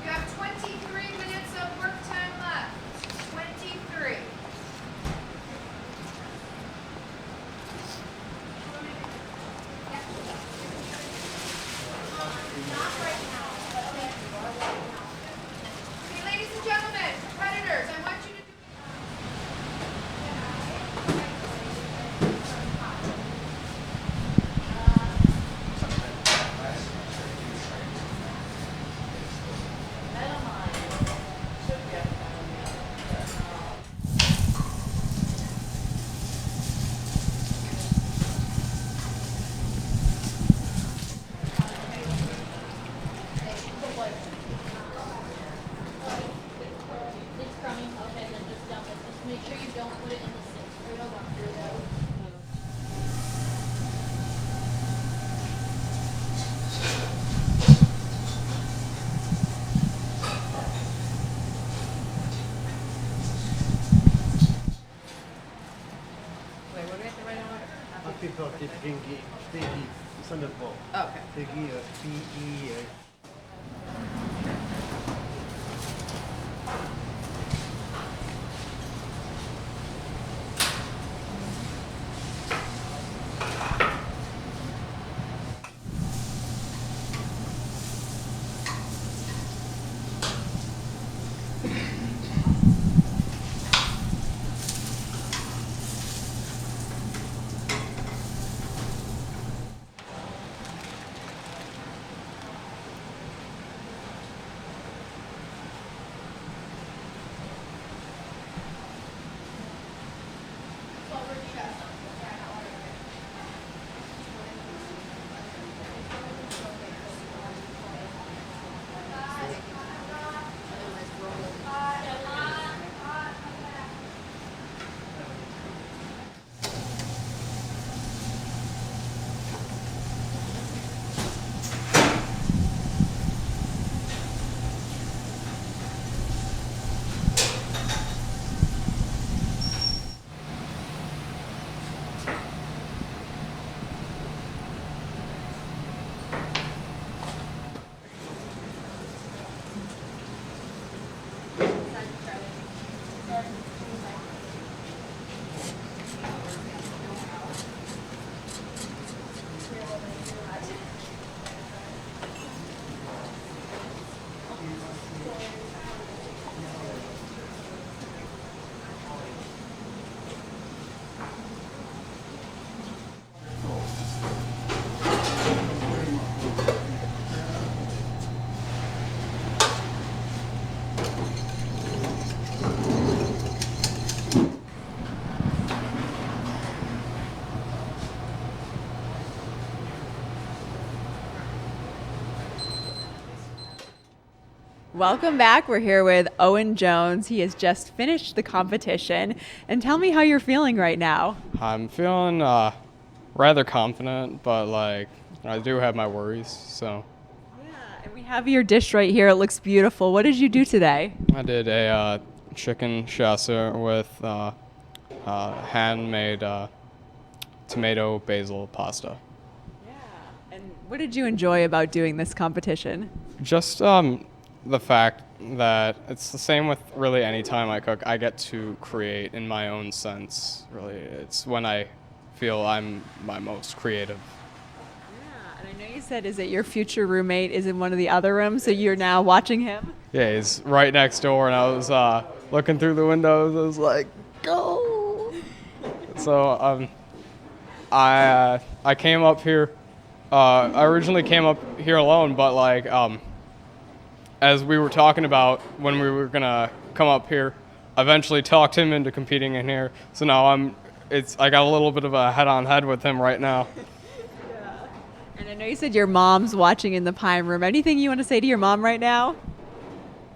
You have 23 minutes of work time left. 23. Okay, ladies and gentlemen, competitors, I want you to do. It's crummy. Okay, then just dump it. Just make sure you don't put it in the sink. Or you'll go through that. Happy birthday, Pinky. Piggy. It's on the bowl. Okay. Piggy, P-E. Welcome back. We're here with Owen Jones. He has just finished the competition. And tell me how you're feeling right now. I'm feeling rather confident, but like I do have my worries. So And we have your dish right here. It looks beautiful. What did you do today? I did a chicken chasseur with handmade tomato basil pasta. And what did you enjoy about doing this competition? Just the fact that it's the same with really any time I cook. I get to create in my own sense. Really, it's when I feel I'm my most creative. And I know you said, is it your future roommate is in one of the other rooms, so you're now watching him? Yeah, he's right next door, and I was looking through the windows. I was like, go! So I came up here. I originally came up here alone, but like as we were talking about when we were gonna come up here, I eventually talked him into competing in here. So now I got a little bit of a head-on-head with him right now. And I know you said your mom's watching in the Pine Room. Anything you want to say to your mom right now?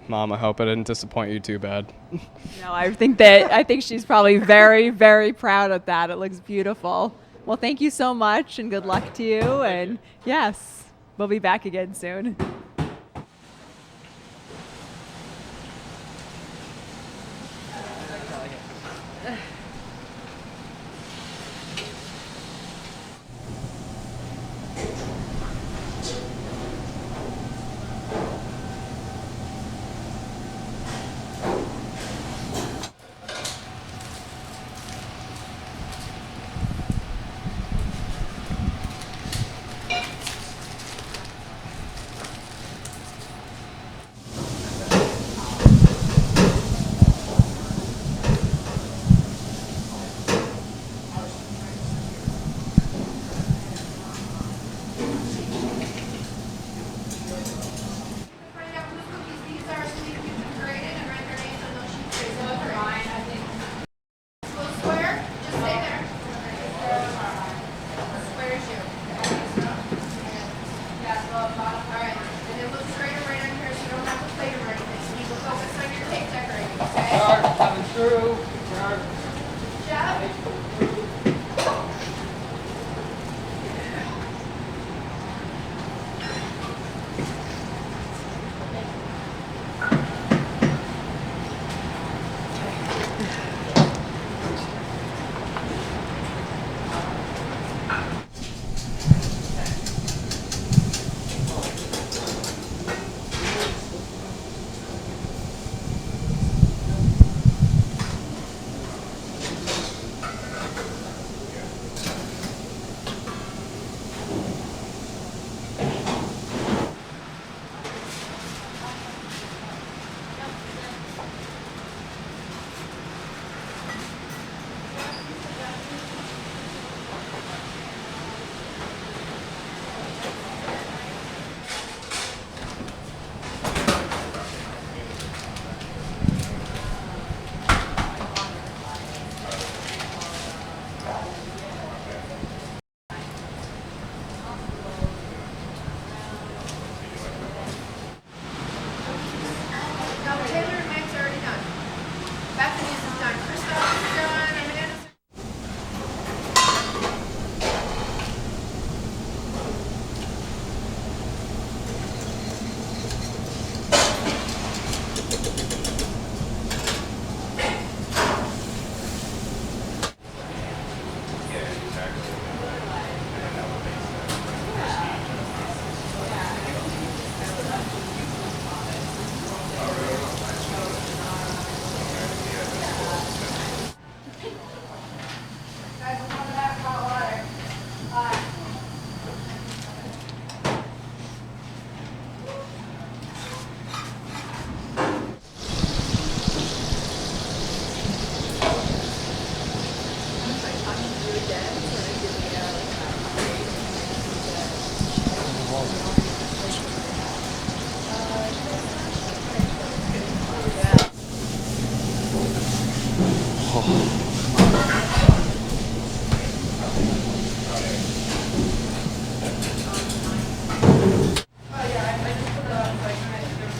Mom, I hope I didn't disappoint you too bad. No, I think she's probably very, very proud of that. It looks beautiful. Well, thank you so much, and good luck to you. And yes, we'll be back again soon.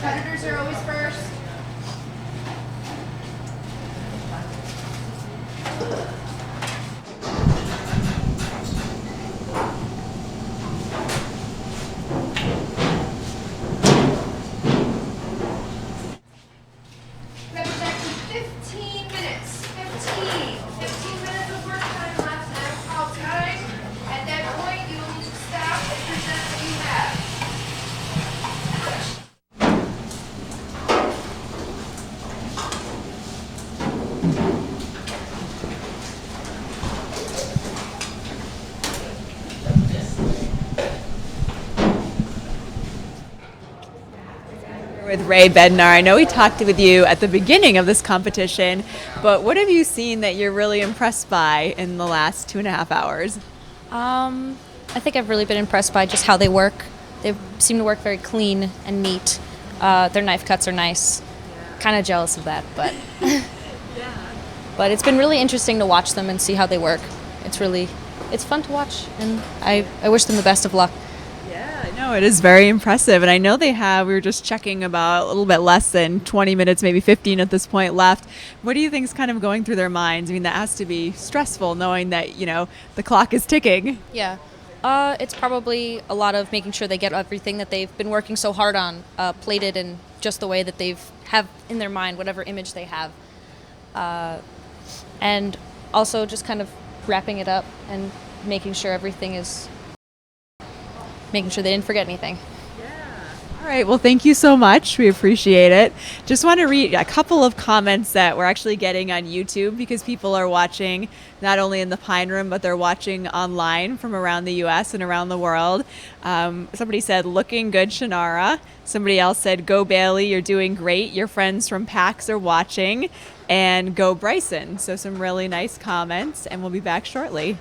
Predators are always first. We have exactly 15 minutes. 15 minutes of work time left now. Outside. With Ray Bednar. I know we talked with you at the beginning of this competition, but what have you seen that you're really impressed by in the last 2.5 hours? I think I've really been impressed by just how they work. They seem to work very clean and neat. Their knife cuts are nice. Kind of jealous of that, but but it's been really interesting to watch them and see how they work. It's fun to watch, and I wish them the best of luck. No, it is very impressive. And I know we were just checking about a little bit less than 20 minutes, maybe 15 at this point left. What do you think is kind of going through their minds? I mean, that has to be stressful knowing that, the clock is ticking. Yeah. It's probably a lot of making sure they get everything that they've been working so hard on plated in just the way that have in their mind, whatever image they have. And also just kind of wrapping it up and making sure making sure they didn't forget anything. All right. Well, thank you so much. We appreciate it. Just want to read a couple of comments that we're actually getting on YouTube because people are watching not only in the Pine Room, but they're watching online from around the U.S. and around the world. Somebody said, looking good, Shannara. Somebody else said, go Bailey, you're doing great. Your friends from PAX are watching. And go Bryson. So some really nice comments, and we'll be back shortly.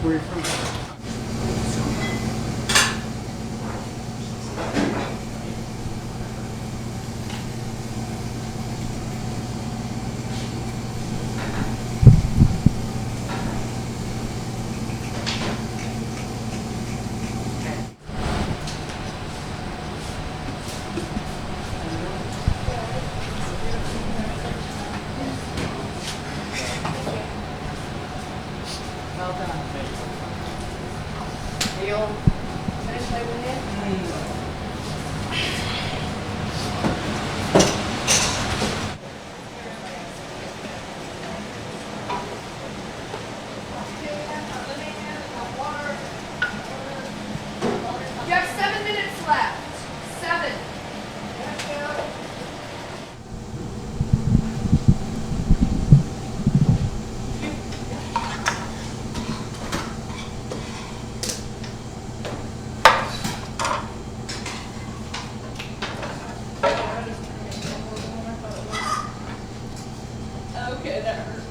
Where are you from? Well done. Are you all finished over here? You have 7 minutes left. 7. Okay, that hurt.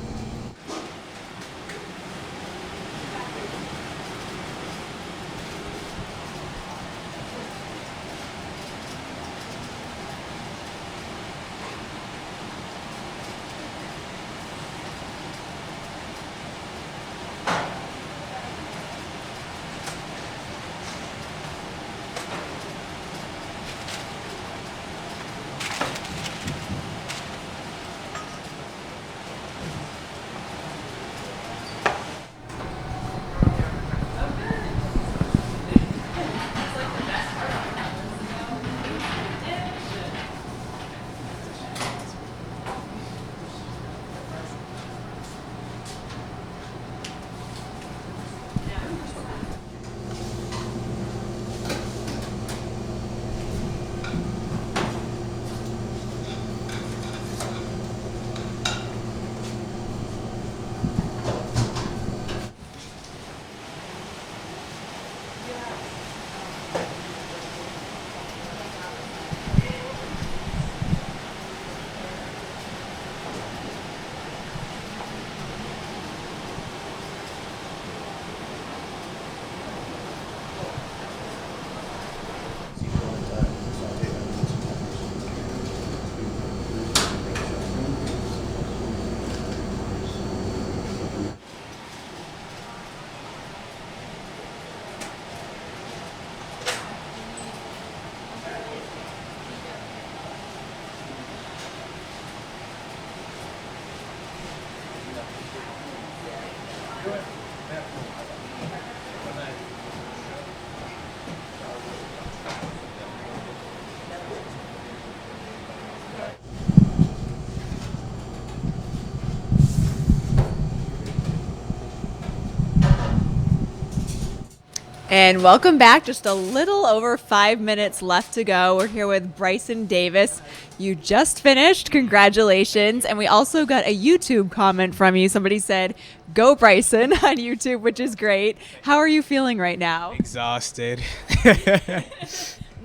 And welcome back. Just a little over 5 minutes left to go. We're here with Bryson Davis. You just finished. Congratulations. And we also got a YouTube comment from you. Somebody said, "Go Bryson" on YouTube, which is great. How are you feeling right now? Exhausted.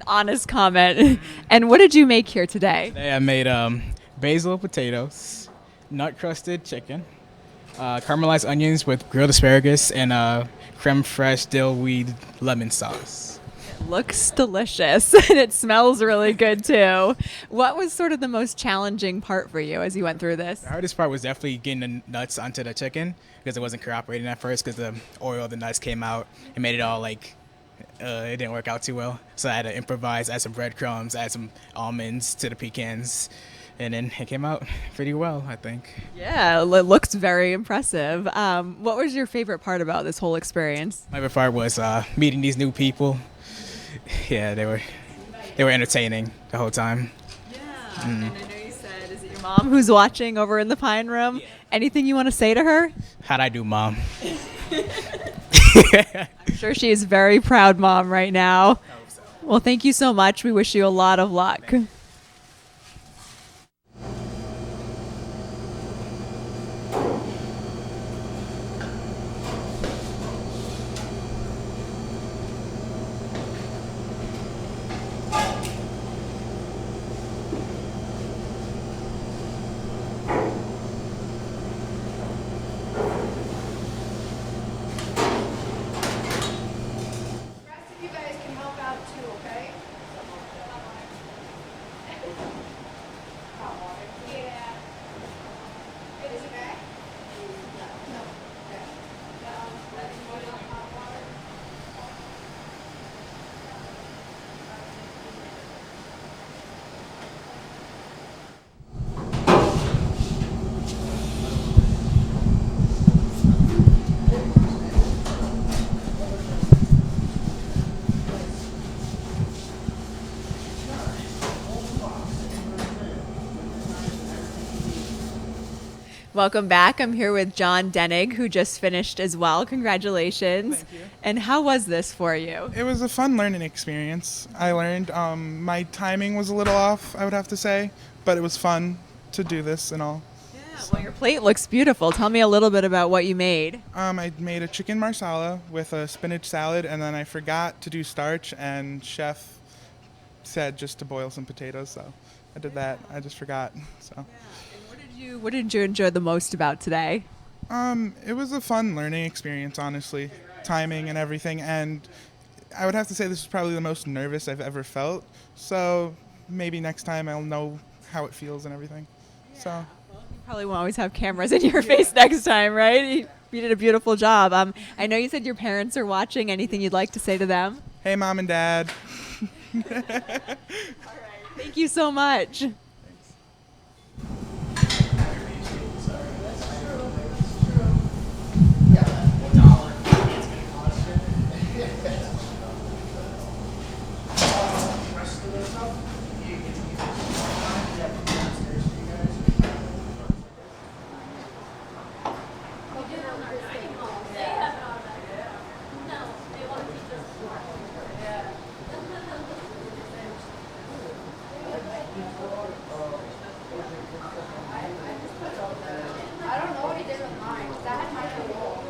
Honest comment. And what did you make here today? Today I made basil potatoes, nut crusted chicken, caramelized onions with grilled asparagus, and creme fraiche dill weed lemon sauce. Looks delicious and it smells really good too. What was sort of the most challenging part for you as you went through this? The hardest part was definitely getting the nuts onto the chicken because it wasn't cooperating at first because the oil of the nuts came out and made it all like it didn't work out too well. So I had to improvise, add some breadcrumbs, add some almonds to the pecans, and then it came out pretty well, I think. Yeah, it looks very impressive. What was your favorite part about this whole experience? My favorite part was meeting these new people. Yeah, they were entertaining the whole time. Yeah, and I know you said, is it your mom who's watching over in the Pine Room? Yeah. Anything you want to say to her? How'd I do, Mom? I'm sure she is very proud mom right now. Well, thank you so much. We wish you a lot of luck. You guys can help out too, okay? Yeah. Is it okay? No. Welcome back. I'm here with John Denig, who just finished as well. Congratulations. Thank you. And how was this for you? It was a fun learning experience. I learned my timing was a little off, I would have to say, but it was fun to do this and all. Yeah, well, your plate looks beautiful. Tell me a little bit about what you made. I made a chicken marsala with a spinach salad, and then I forgot to do starch, and chef said just to boil some potatoes, so I did that. I just forgot. So. What did you enjoy the most about today? It was a fun learning experience, honestly. Timing and everything, and I would have to say this is probably the most nervous I've ever felt. So maybe next time I'll know how it feels and everything. Yeah. So you probably won't always have cameras in your face next time, right? You did a beautiful job. I know you said your parents are watching. Anything you'd like to say to them? Hey, Mom and Dad. Thank you so much. I don't know what he did with mine. That had my roll.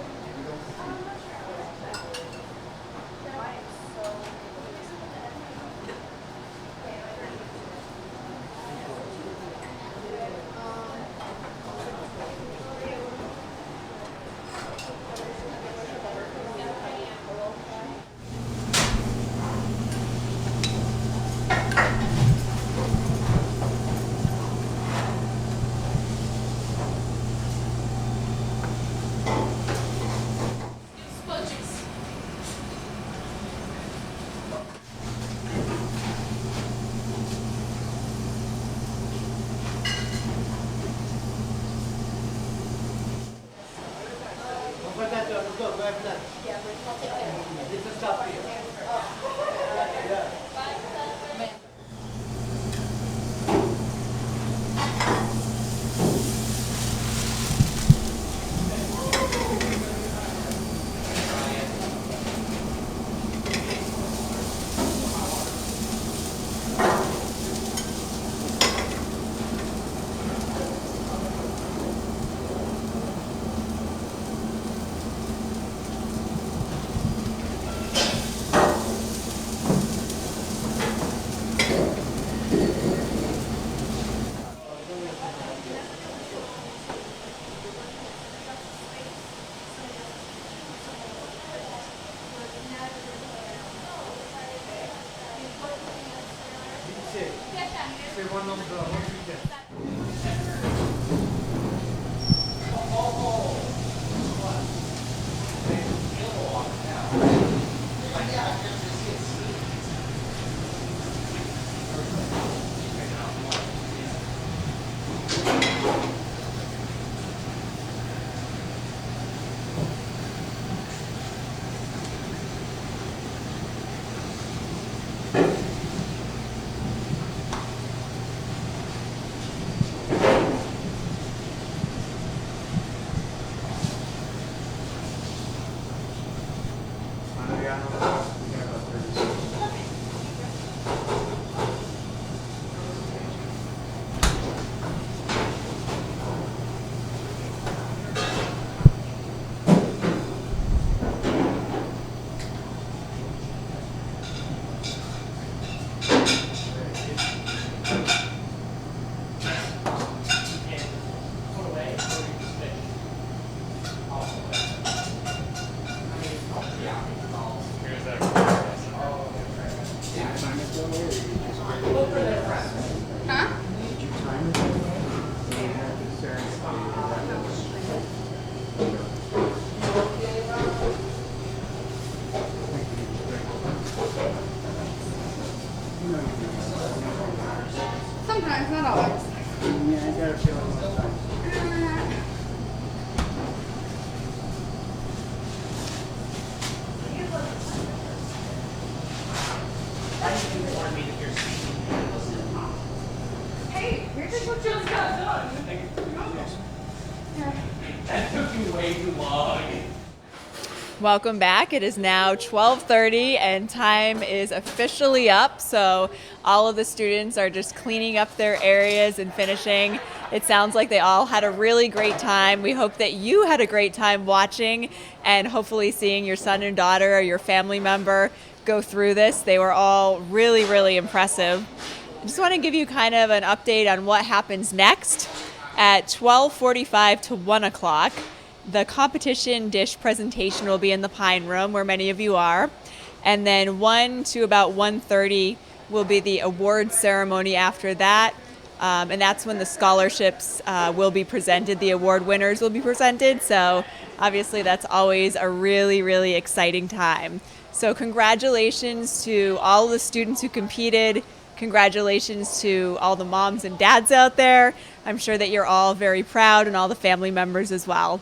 Sometimes, not always. Yeah, I gotta feel it. Hey, here's just what you just got done. That took you way too long. Welcome back. It is now 12:30 and time is officially up. So all of the students are just cleaning up their areas and finishing. It sounds like they all had a really great time. We hope that you had a great time watching and hopefully seeing your son and daughter or your family member go through this. They were all really, really impressive. I just want to give you kind of an update on what happens next. At 12:45 to 1 o'clock, the competition dish presentation will be in the Pine Room, where many of you are. And then 1 to about 1:30 will be the award ceremony after that. And that's when the scholarships will be presented. The award winners will be presented. So obviously that's always a really, really exciting time. So congratulations to all the students who competed. Congratulations to all the moms and dads out there. I'm sure that you're all very proud and all the family members as well.